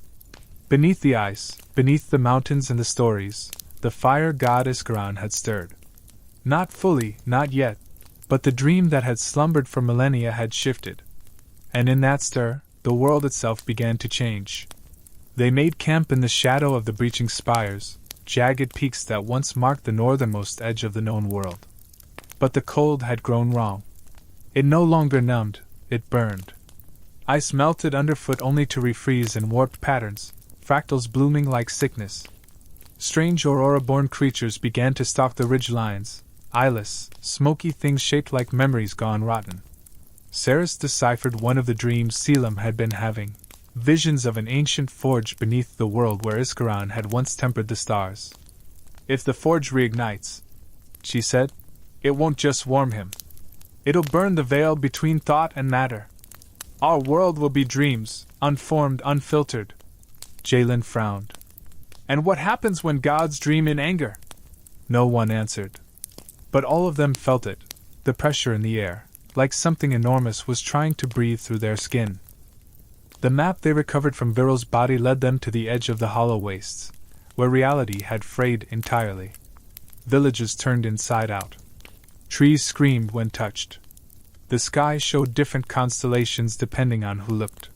Beneath the ice, beneath the mountains and the stories, the fire god Iskaron had stirred. Not fully, not yet, but the dream that had slumbered for millennia had shifted. And in that stir, the world itself began to change. They made camp in the shadow of the breaching spires, jagged peaks that once marked the northernmost edge of the known world. But the cold had grown wrong. It no longer numbed, it burned. Ice melted underfoot only to refreeze in warped patterns, fractals blooming like sickness. Strange aurora-born creatures began to stalk the ridgelines, eyeless, smoky things shaped like memories gone rotten. Saris deciphered one of the dreams Selim had been having, visions of an ancient forge beneath the world where Iskaran had once tempered the stars. If the forge reignites, she said, it won't just warm him. It'll burn the veil between thought and matter. Our world will be dreams, unformed, unfiltered. Jalen frowned. And what happens when gods dream in anger? No one answered. But all of them felt it, the pressure in the air, like something enormous was trying to breathe through their skin. The map they recovered from Viral's body led them to the edge of the hollow wastes, where reality had frayed entirely. Villages turned inside out. Trees screamed when touched. The sky showed different constellations depending on who looked.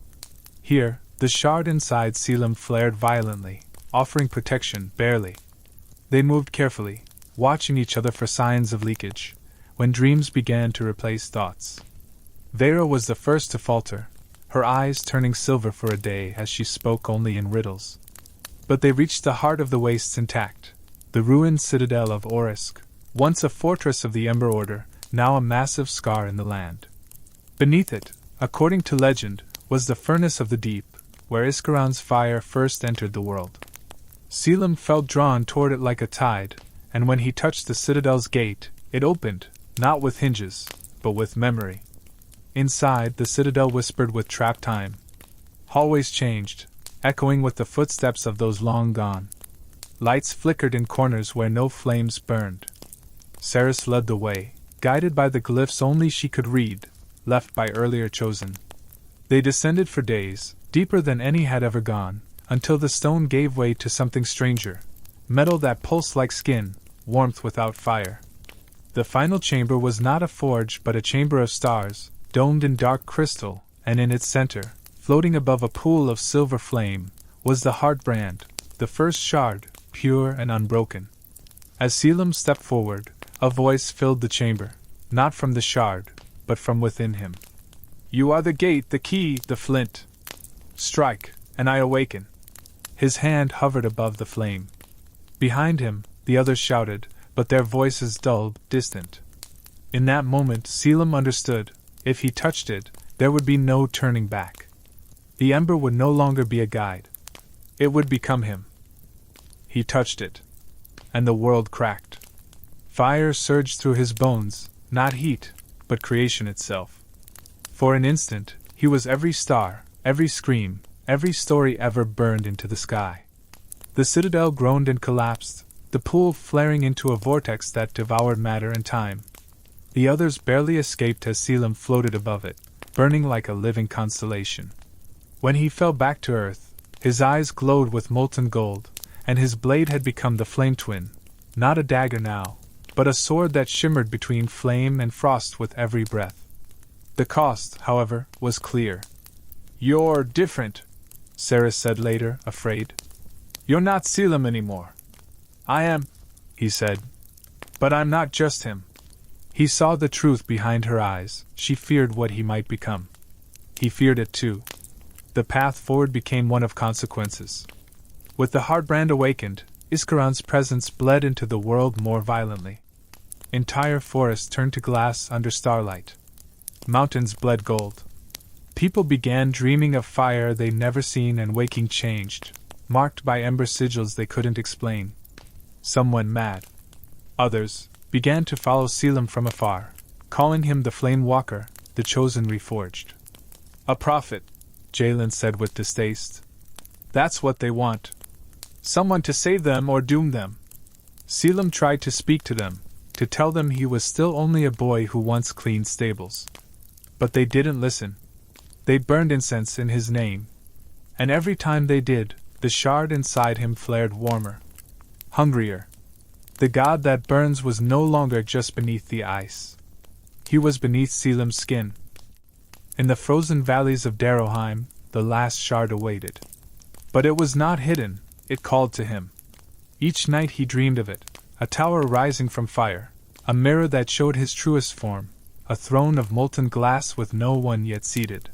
Here, the shard inside Selim flared violently, offering protection barely. They moved carefully, watching each other for signs of leakage, when dreams began to replace thoughts. Vera was the first to falter, her eyes turning silver for a day as she spoke only in riddles. But they reached the heart of the wastes intact, the ruined citadel of Orisk, once a fortress of the Ember Order, now a massive scar in the land. Beneath it, according to legend, was the furnace of the deep, where Iskaran's fire first entered the world. Selim felt drawn toward it like a tide, and when he touched the citadel's gate, it opened, not with hinges, but with memory. Inside, the citadel whispered with trapped time. Hallways changed, echoing with the footsteps of those long gone. Lights flickered in corners where no flames burned. Saris led the way, guided by the glyphs only she could read, left by earlier chosen. They descended for days, deeper than any had ever gone, until the stone gave way to something stranger, metal that pulsed like skin, warmth without fire. The final chamber was not a forge but a chamber of stars, domed in dark crystal, and in its center, floating above a pool of silver flame, was the heart brand, the first shard, pure and unbroken. As Selim stepped forward, a voice filled the chamber, not from the shard, but from within him. You are the gate, the key, the flint. Strike, and I awaken. His hand hovered above the flame. Behind him, the others shouted, but their voices dulled, distant. In that moment, Selim understood, if he touched it, there would be no turning back. The ember would no longer be a guide. It would become him. He touched it, and the world cracked. Fire surged through his bones, not heat, but creation itself. For an instant, he was every star, every scream, every story ever burned into the sky. The citadel groaned and collapsed, the pool flaring into a vortex that devoured matter and time. The others barely escaped as Selim floated above it, burning like a living constellation. When he fell back to earth, his eyes glowed with molten gold, and his blade had become the flame twin, not a dagger now, but a sword that shimmered between flame and frost with every breath. The cost, however, was clear. You're different, Saris said later, afraid. You're not Selim anymore. I am, he said. But I'm not just him. He saw the truth behind her eyes. She feared what he might become. He feared it too. The path forward became one of consequences. With the Heartbrand awakened, Iskaran's presence bled into the world more violently. Entire forests turned to glass under starlight. Mountains bled gold. People began dreaming of fire they'd never seen, and waking changed, marked by ember sigils they couldn't explain. Some went mad. Others began to follow Selim from afar, calling him the Flame Walker, the Chosen Reforged. A prophet, Jalen said with distaste. That's what they want. Someone to save them or doom them. Selim tried to speak to them, to tell them he was still only a boy who once cleaned stables. But they didn't listen. They burned incense in his name. And every time they did, the shard inside him flared warmer. Hungrier. The god that burns was no longer just beneath the ice. He was beneath Selim's skin. In the frozen valleys of Darrowheim, the last shard awaited. But it was not hidden, it called to him. Each night he dreamed of it, a tower rising from fire, a mirror that showed his truest form, a throne of molten glass with no one yet seated.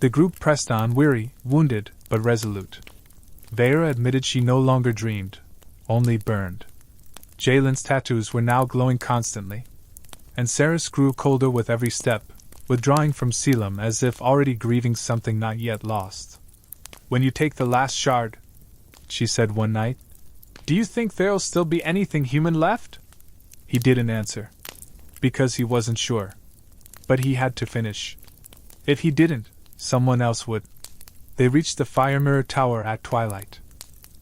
The group pressed on, weary, wounded, but resolute. Vera admitted she no longer dreamed, only burned. Jalen's tattoos were now glowing constantly, and Saris grew colder with every step, withdrawing from Selim as if already grieving something not yet lost. "When you take the last shard," she said one night, "do you think there'll still be anything human left?" He didn't answer, because he wasn't sure. But he had to finish. If he didn't, someone else would. They reached the Fire Mirror Tower at twilight.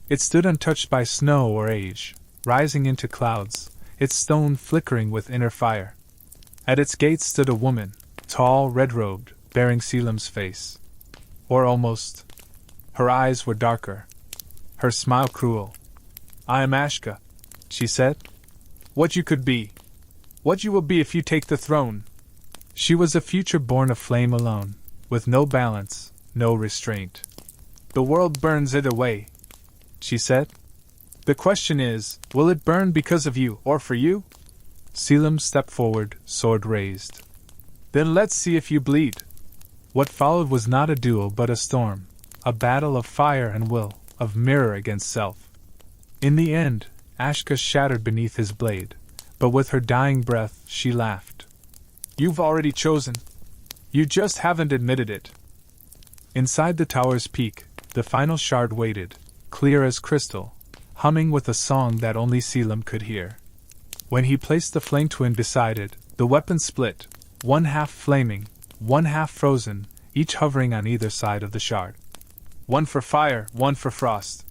It stood untouched by snow or age, rising into clouds, its stone flickering with inner fire. At its gates stood a woman, tall, red-robed, bearing Selim's face. Or almost. Her eyes were darker, her smile cruel. "I am Ashka," she said. "What you could be. What you will be if you take the throne." She was a future born of flame alone, with no balance, no restraint. "The world burns either way," she said. "The question is, will it burn because of you or for you?" Selim stepped forward, sword raised. "Then let's see if you bleed." What followed was not a duel but a storm, a battle of fire and will, of mirror against self. In the end, Ashka shattered beneath his blade, but with her dying breath she laughed. "You've already chosen. You just haven't admitted it." Inside the tower's peak, the final shard waited, clear as crystal, humming with a song that only Selim could hear. When he placed the flame twin beside it, the weapon split, one half flaming, one half frozen, each hovering on either side of the shard. "One for fire, one for frost,"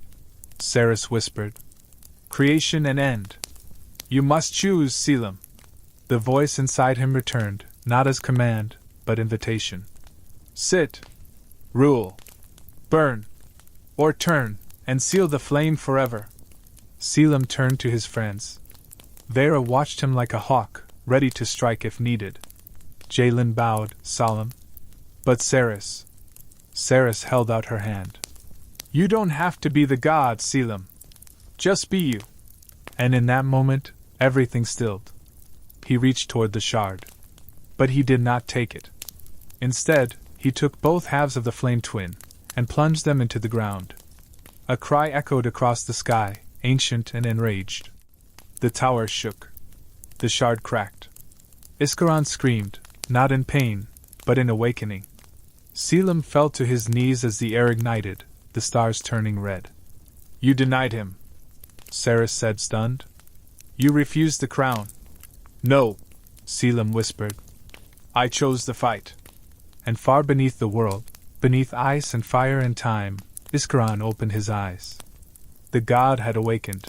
Saris whispered. "Creation and end. You must choose, Selim." The voice inside him returned, not as command, but invitation. "Sit. Rule. Burn. Or turn, and seal the flame forever." Selim turned to his friends. Vera watched him like a hawk, ready to strike if needed. Jalen bowed, solemn. But Saris held out her hand. "You don't have to be the god, Selim. Just be you." And in that moment, everything stilled. He reached toward the shard. But he did not take it. Instead, he took both halves of the flame twin, and plunged them into the ground. A cry echoed across the sky, ancient and enraged. The tower shook. The shard cracked. Iskaron screamed, not in pain, but in awakening. Selim fell to his knees as the air ignited, the stars turning red. "You denied him," Saris said, stunned. "You refused the crown." "No," Selim whispered. "I chose the fight." And far beneath the world, beneath ice and fire and time, Iskaron opened his eyes. The god had awakened.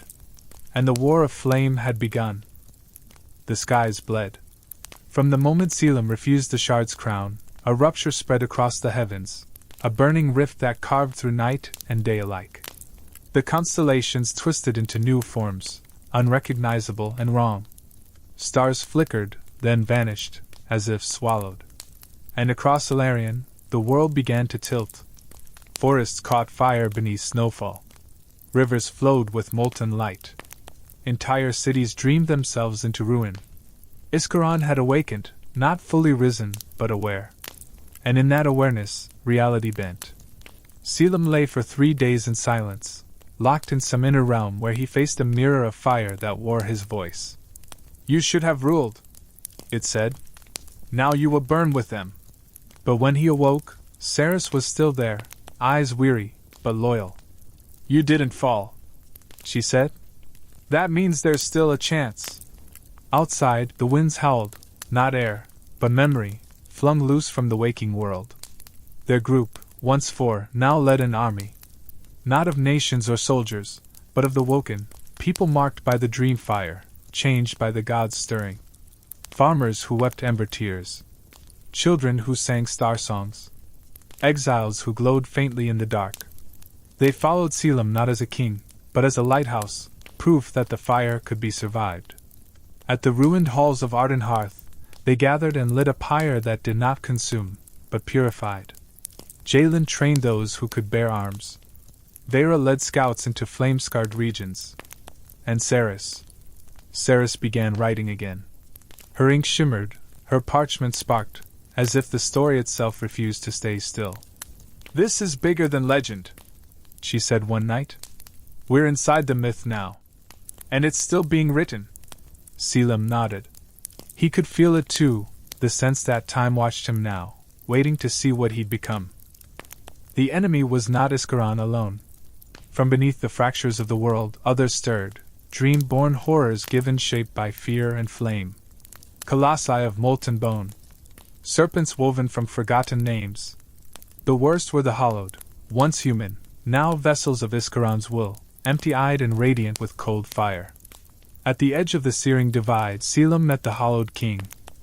And the war of flame had begun. The skies bled. From the moment Selim refused the shard's crown, a rupture spread across the heavens, a burning rift that carved through night and day alike. The constellations twisted into new forms, unrecognizable and wrong. Stars flickered, then vanished, as if swallowed. And across Ilarion, the world began to tilt. Forests caught fire beneath snowfall. Rivers flowed with molten light. Entire cities dreamed themselves into ruin. Iskaron had awakened, not fully risen, but aware. And in that awareness, reality bent. Selim lay for 3 days in silence, locked in some inner realm where he faced a mirror of fire that wore his voice. "You should have ruled," it said. "Now you will burn with them." But when he awoke, Saris was still there, eyes weary, but loyal. "You didn't fall," she said. "That means there's still a chance." Outside, the winds howled, not air, but memory, flung loose from the waking world. Their group, once 4, now led an army. Not of nations or soldiers, but of the woken, people marked by the dream fire, changed by the gods stirring. Farmers who wept ember tears. Children who sang star songs. Exiles who glowed faintly in the dark. They followed Selim not as a king, but as a lighthouse, proof that the fire could be survived. At the ruined halls of Arden Hearth, they gathered and lit a pyre that did not consume, but purified. Jalen trained those who could bear arms. Vera led scouts into flame-scarred regions. And Saris began writing again. Her ink shimmered, her parchment sparked, as if the story itself refused to stay still. "This is bigger than legend," she said one night. "We're inside the myth now. And it's still being written." Selim nodded. He could feel it too, the sense that time watched him now, waiting to see what he'd become. The enemy was not Iskaran alone. From beneath the fractures of the world, others stirred, dream-born horrors given shape by fear and flame. Colossi of molten bone. Serpents woven from forgotten names. The worst were the hollowed, once human, now vessels of Iskaran's will, empty-eyed and radiant with cold fire. At the edge of the searing divide, Selim met the hollowed king,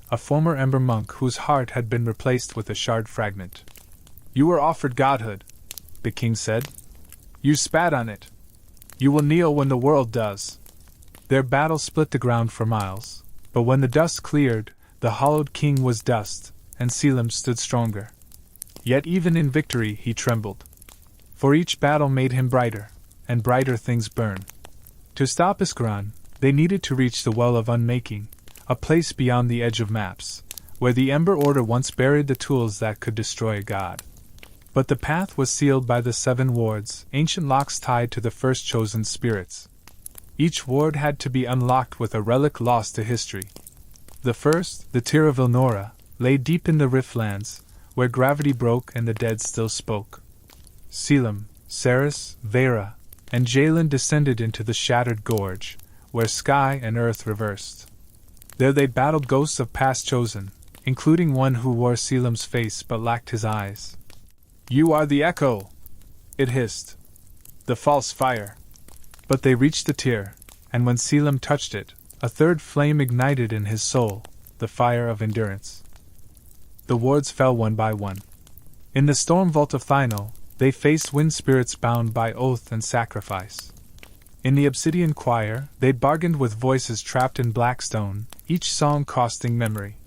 a former ember monk whose heart had been replaced with a shard fragment. "You were offered godhood," the king said. "You spat on it. You will kneel when the world does." Their battle split the ground for miles, but when the dust cleared, the hollowed king was dust, and Selim stood stronger. Yet even in victory he trembled. For each battle made him brighter, and brighter things burn. To stop Iskaran, they needed to reach the Well of Unmaking, a place beyond the edge of maps, where the Ember Order once buried the tools that could destroy a god. But the path was sealed by the 7 wards, ancient locks tied to the first chosen spirits. Each ward had to be unlocked with a relic lost to history. The first, the Tear of Ilnora, lay deep in the Riftlands, where gravity broke and the dead still spoke. Selim, Saris, Vera, and Jalen descended into the shattered gorge, where sky and earth reversed. There they battled ghosts of past chosen, including one who wore Selim's face but lacked his eyes. "You are the echo!" it hissed. "The false fire." But they reached the tear, and when Selim touched it, a third flame ignited in his soul, the fire of endurance. The wards fell one by one. In the storm vault of Thynol, they faced wind spirits bound by oath and sacrifice. In the obsidian choir, they bargained with voices trapped in black stone, each song costing memory.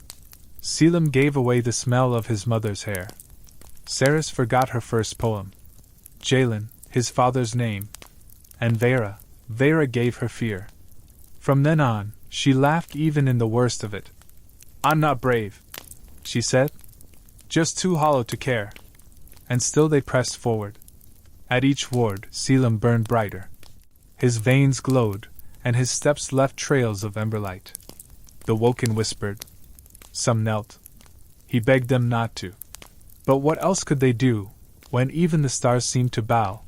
Selim gave away the smell of his mother's hair. Saris forgot her first poem. Jalen, his father's name. And Vera gave her fear. From then on, she laughed even in the worst of it. "I'm not brave," she said. "Just too hollow to care." And still they pressed forward. At each ward, Selim burned brighter. His veins glowed, and his steps left trails of emberlight. The Woken whispered. Some knelt. He begged them not to. But what else could they do, when even the stars seemed to bow?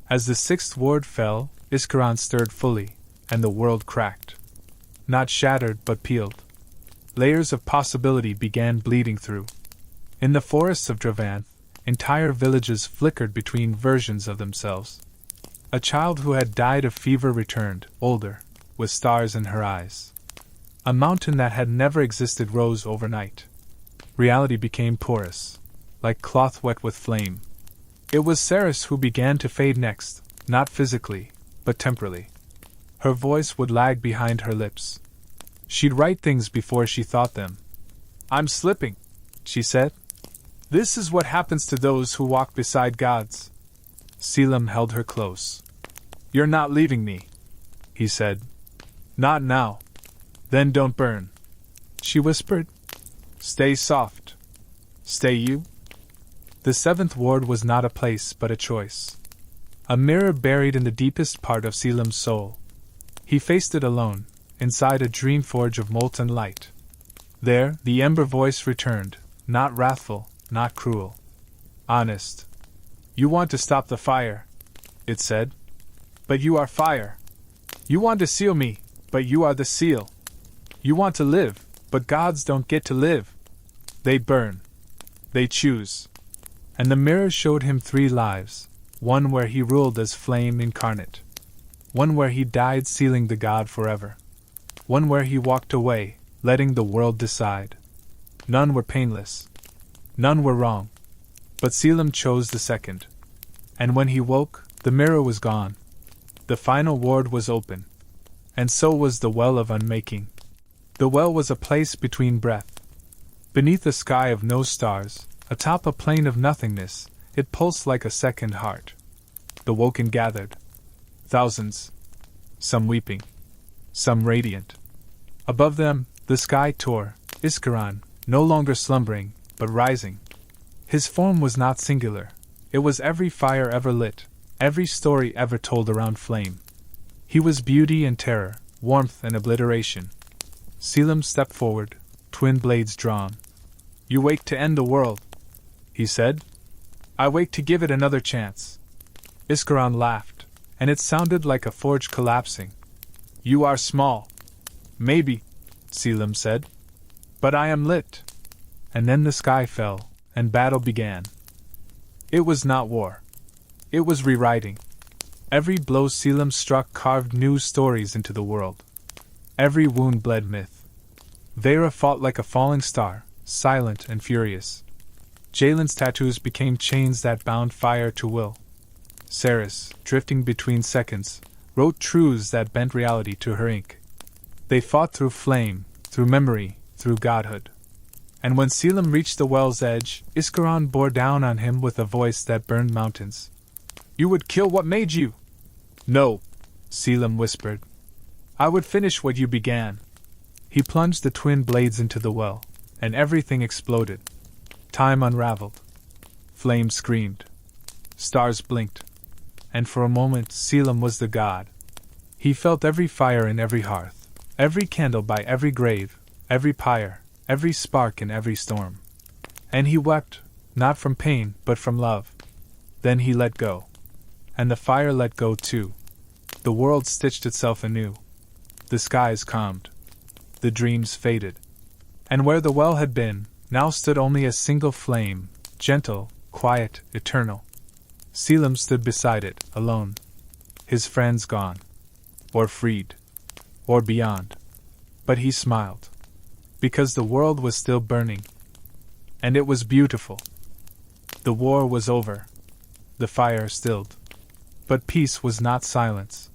As the 6th ward fell, Iskaran stirred fully, and the world cracked. Not shattered, but peeled. Layers of possibility began bleeding through. In the forests of Dravanth, entire villages flickered between versions of themselves. A child who had died of fever returned, older, with stars in her eyes. A mountain that had never existed rose overnight. Reality became porous, like cloth wet with flame. It was Saris who began to fade next, not physically, but temporally. Her voice would lag behind her lips. She'd write things before she thought them. "I'm slipping," she said. "This is what happens to those who walk beside gods." Selim held her close. "You're not leaving me," he said. "Not now." "Then don't burn," she whispered. "Stay soft. Stay you." The 7th ward was not a place but a choice. A mirror buried in the deepest part of Selim's soul. He faced it alone, inside a dream forge of molten light. There, the ember voice returned, not wrathful, not cruel. Honest. "You want to stop the fire," it said. "But you are fire. You want to seal me, but you are the seal. You want to live, but gods don't get to live. They burn. They choose." And the mirror showed him 3 lives, one where he ruled as flame incarnate, one where he died sealing the god forever, one where he walked away, letting the world decide. None were painless. None were wrong. But Selim chose the second. And when he woke, the mirror was gone. The final ward was open. And so was the Well of Unmaking. The well was a place between breath. Beneath a sky of no stars, atop a plain of nothingness, it pulsed like a second heart. The Woken gathered. Thousands. Some weeping. Some radiant. Above them, the sky tore, Iskaran, no longer slumbering, but rising. His form was not singular. It was every fire ever lit, every story ever told around flame. He was beauty and terror, warmth and obliteration. Selim stepped forward, twin blades drawn. "You wake to end the world," he said. "I wake to give it another chance." Iskaron laughed, and it sounded like a forge collapsing. "You are small." "Maybe," Selim said. "But I am lit." And then the sky fell, and battle began. It was not war. It was rewriting. Every blow Selim struck carved new stories into the world. Every wound bled myth. Vera fought like a falling star, silent and furious. Jalen's tattoos became chains that bound fire to will. Saris, drifting between seconds, wrote truths that bent reality to her ink. They fought through flame, through memory, through godhood. And when Selim reached the well's edge, Iskaron bore down on him with a voice that burned mountains. "You would kill what made you." "No," Selim whispered. "I would finish what you began." He plunged the twin blades into the well, and everything exploded. Time unraveled. Flame screamed. Stars blinked. And for a moment Selim was the god. He felt every fire in every hearth, every candle by every grave, every pyre, every spark in every storm. And he wept, not from pain, but from love. Then he let go. And the fire let go too. The world stitched itself anew. The skies calmed. The dreams faded. And where the well had been, now stood only a single flame, gentle, quiet, eternal. Selim stood beside it, alone. His friends gone. Or freed. Or beyond. But he smiled. Because the world was still burning. And it was beautiful. The war was over. The fire stilled. But peace was not silence.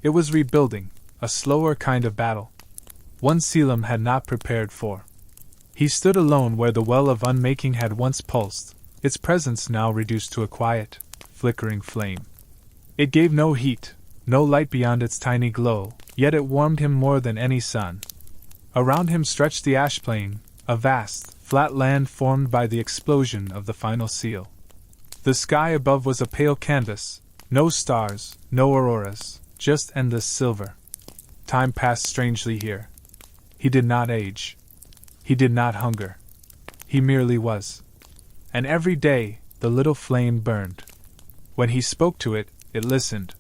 It was rebuilding, a slower kind of battle. One Selim had not prepared for. He stood alone where the well of unmaking had once pulsed, its presence now reduced to a quiet, flickering flame. It gave no heat, no light beyond its tiny glow, yet it warmed him more than any sun. Around him stretched the ash plain, a vast, flat land formed by the explosion of the final seal. The sky above was a pale canvas, no stars, no auroras, just endless silver. Time passed strangely here. He did not age. He did not hunger. He merely was. And every day, the little flame burned. When he spoke to it, it listened.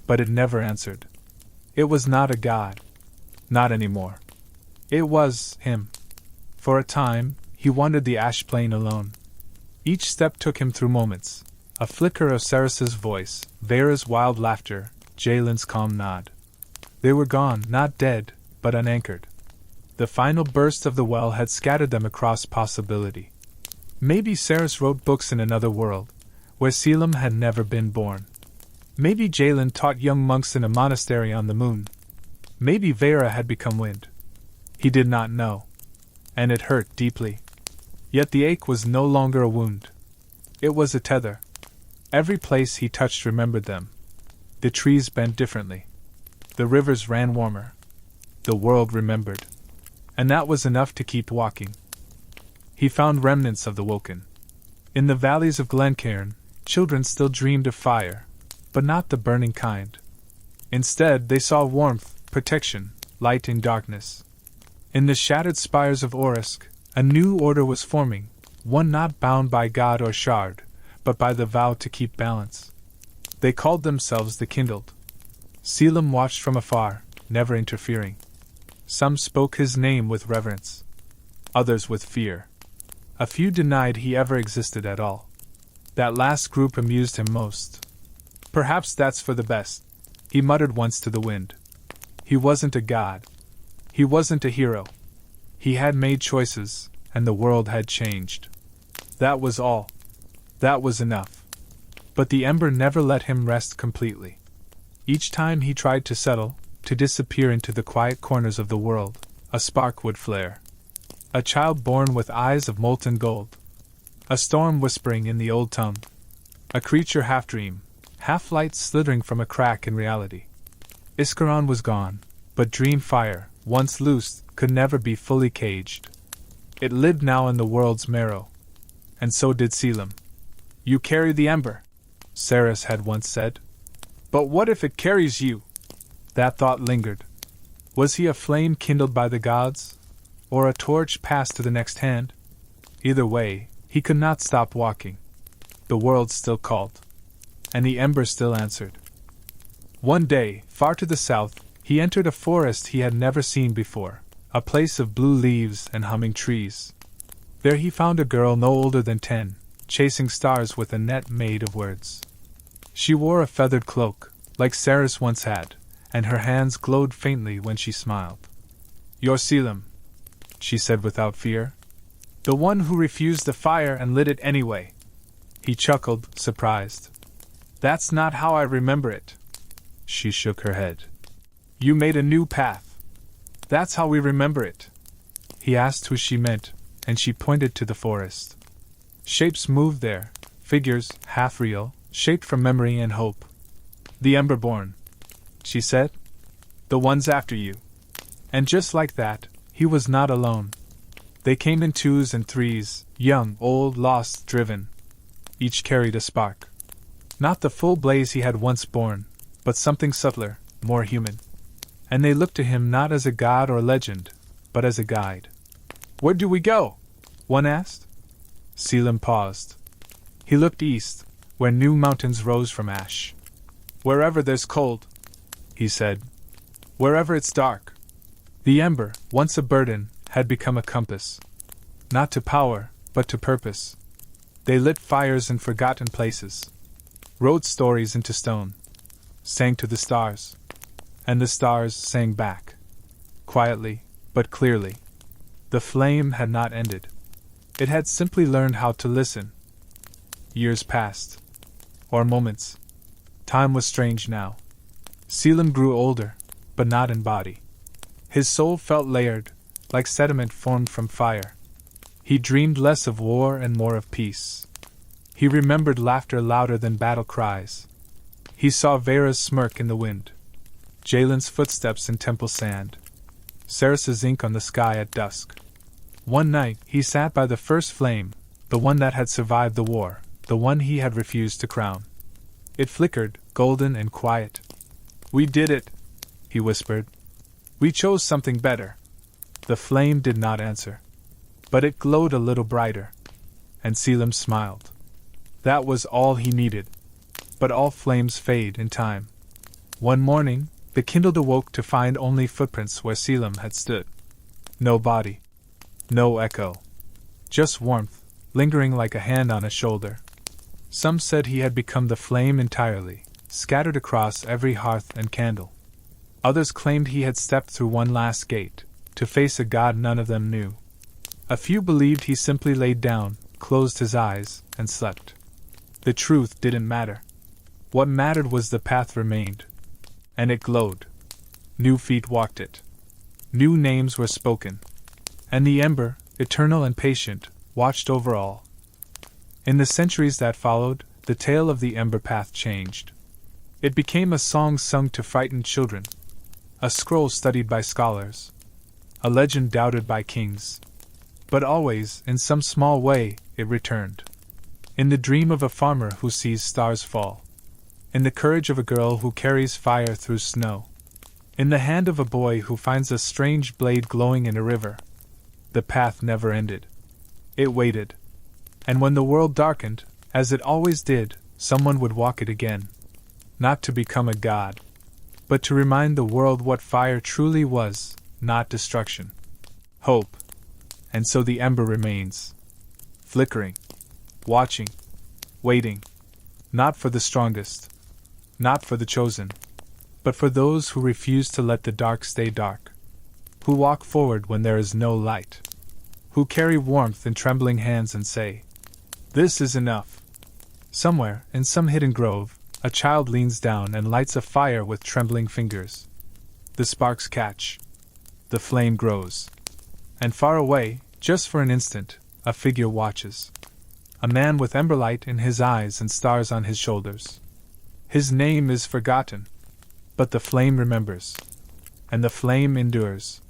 But it never answered. It was not a god. Not anymore. It was him. For a time, he wandered the ash plain alone. Each step took him through moments. A flicker of Saris's voice, Vera's wild laughter, Jalen's calm nod. They were gone, not dead, but unanchored. The final burst of the well had scattered them across possibility. Maybe Saris wrote books in another world, where Selim had never been born. Maybe Jalen taught young monks in a monastery on the moon. Maybe Vera had become wind. He did not know. And it hurt deeply. Yet the ache was no longer a wound. It was a tether. Every place he touched remembered them. The trees bent differently. The rivers ran warmer. The world remembered. And that was enough to keep walking. He found remnants of the Woken. In the valleys of Glencairn, children still dreamed of fire, but not the burning kind. Instead, they saw warmth, protection, light in darkness. In the shattered spires of Orisk, a new order was forming, one not bound by god or shard, but by the vow to keep balance. They called themselves the Kindled. Selim watched from afar, never interfering. Some spoke his name with reverence. Others with fear. A few denied he ever existed at all. That last group amused him most. Perhaps that's for the best, he muttered once to the wind. He wasn't a god. He wasn't a hero. He had made choices, and the world had changed. That was all. That was enough. But the ember never let him rest completely. Each time he tried to settle, to disappear into the quiet corners of the world, a spark would flare. A child born with eyes of molten gold. A storm whispering in the old tongue. A creature half-dream, half-light slithering from a crack in reality. Iskaron was gone, but dream fire, once loosed, could never be fully caged. It lived now in the world's marrow. And so did Selim. You carry the ember, Ceres had once said. But what if it carries you? That thought lingered. Was he a flame kindled by the gods? Or a torch passed to the next hand? Either way, he could not stop walking. The world still called. And the ember still answered. One day, far to the south, he entered a forest he had never seen before, a place of blue leaves and humming trees. There he found a girl no older than 10, chasing stars with a net made of words. She wore a feathered cloak, like Ceres once had, and her hands glowed faintly when she smiled. "You're Selim," she said without fear. "The one who refused the fire and lit it anyway." He chuckled, surprised. "That's not how I remember it." She shook her head. "You made a new path. That's how we remember it." He asked who she meant, and she pointed to the forest. Shapes moved there, figures, half real, shaped from memory and hope. "The Emberborn," she said. "The ones after you." And just like that, he was not alone. They came in 2s and 3s, young, old, lost, driven. Each carried a spark. Not the full blaze he had once borne, but something subtler, more human. And they looked to him not as a god or legend, but as a guide. "Where do we go?" one asked. Selim paused. He looked east, where new mountains rose from ash. "Wherever there's cold," he said. "Wherever it's dark." The ember, once a burden, had become a compass. Not to power, but to purpose. They lit fires in forgotten places, wrote stories into stone, sang to the stars. And the stars sang back. Quietly, but clearly. The flame had not ended. It had simply learned how to listen. Years passed. Or moments. Time was strange now. Selim grew older, but not in body. His soul felt layered, like sediment formed from fire. He dreamed less of war and more of peace. He remembered laughter louder than battle cries. He saw Vera's smirk in the wind. Jalen's footsteps in temple sand. Ceres's ink on the sky at dusk. One night, he sat by the first flame, the one that had survived the war, the one he had refused to crown. It flickered, golden and quiet. "We did it," he whispered. "We chose something better." The flame did not answer. But it glowed a little brighter. And Selim smiled. That was all he needed. But all flames fade in time. One morning, the kindled awoke to find only footprints where Selim had stood. No body. No echo. Just warmth, lingering like a hand on a shoulder. Some said he had become the flame entirely, scattered across every hearth and candle. Others claimed he had stepped through one last gate, to face a god none of them knew. A few believed he simply laid down, closed his eyes, and slept. The truth didn't matter. What mattered was the path remained. And it glowed. New feet walked it. New names were spoken. And the ember, eternal and patient, watched over all. In the centuries that followed, the tale of the ember path changed. It became a song sung to frightened children, a scroll studied by scholars, a legend doubted by kings. But always, in some small way, it returned. In the dream of a farmer who sees stars fall. In the courage of a girl who carries fire through snow. In the hand of a boy who finds a strange blade glowing in a river. The path never ended. It waited. And when the world darkened, as it always did, someone would walk it again. Not to become a god, but to remind the world what fire truly was, not destruction. Hope. And so the ember remains. Flickering. Watching. Waiting. Not for the strongest. Not for the chosen. But for those who refuse to let the dark stay dark. Who walk forward when there is no light. Who carry warmth in trembling hands and say, "This is enough." Somewhere, in some hidden grove, a child leans down and lights a fire with trembling fingers. The sparks catch. The flame grows. And far away, just for an instant, a figure watches. A man with emberlight in his eyes and stars on his shoulders. His name is forgotten. But the flame remembers. And the flame endures.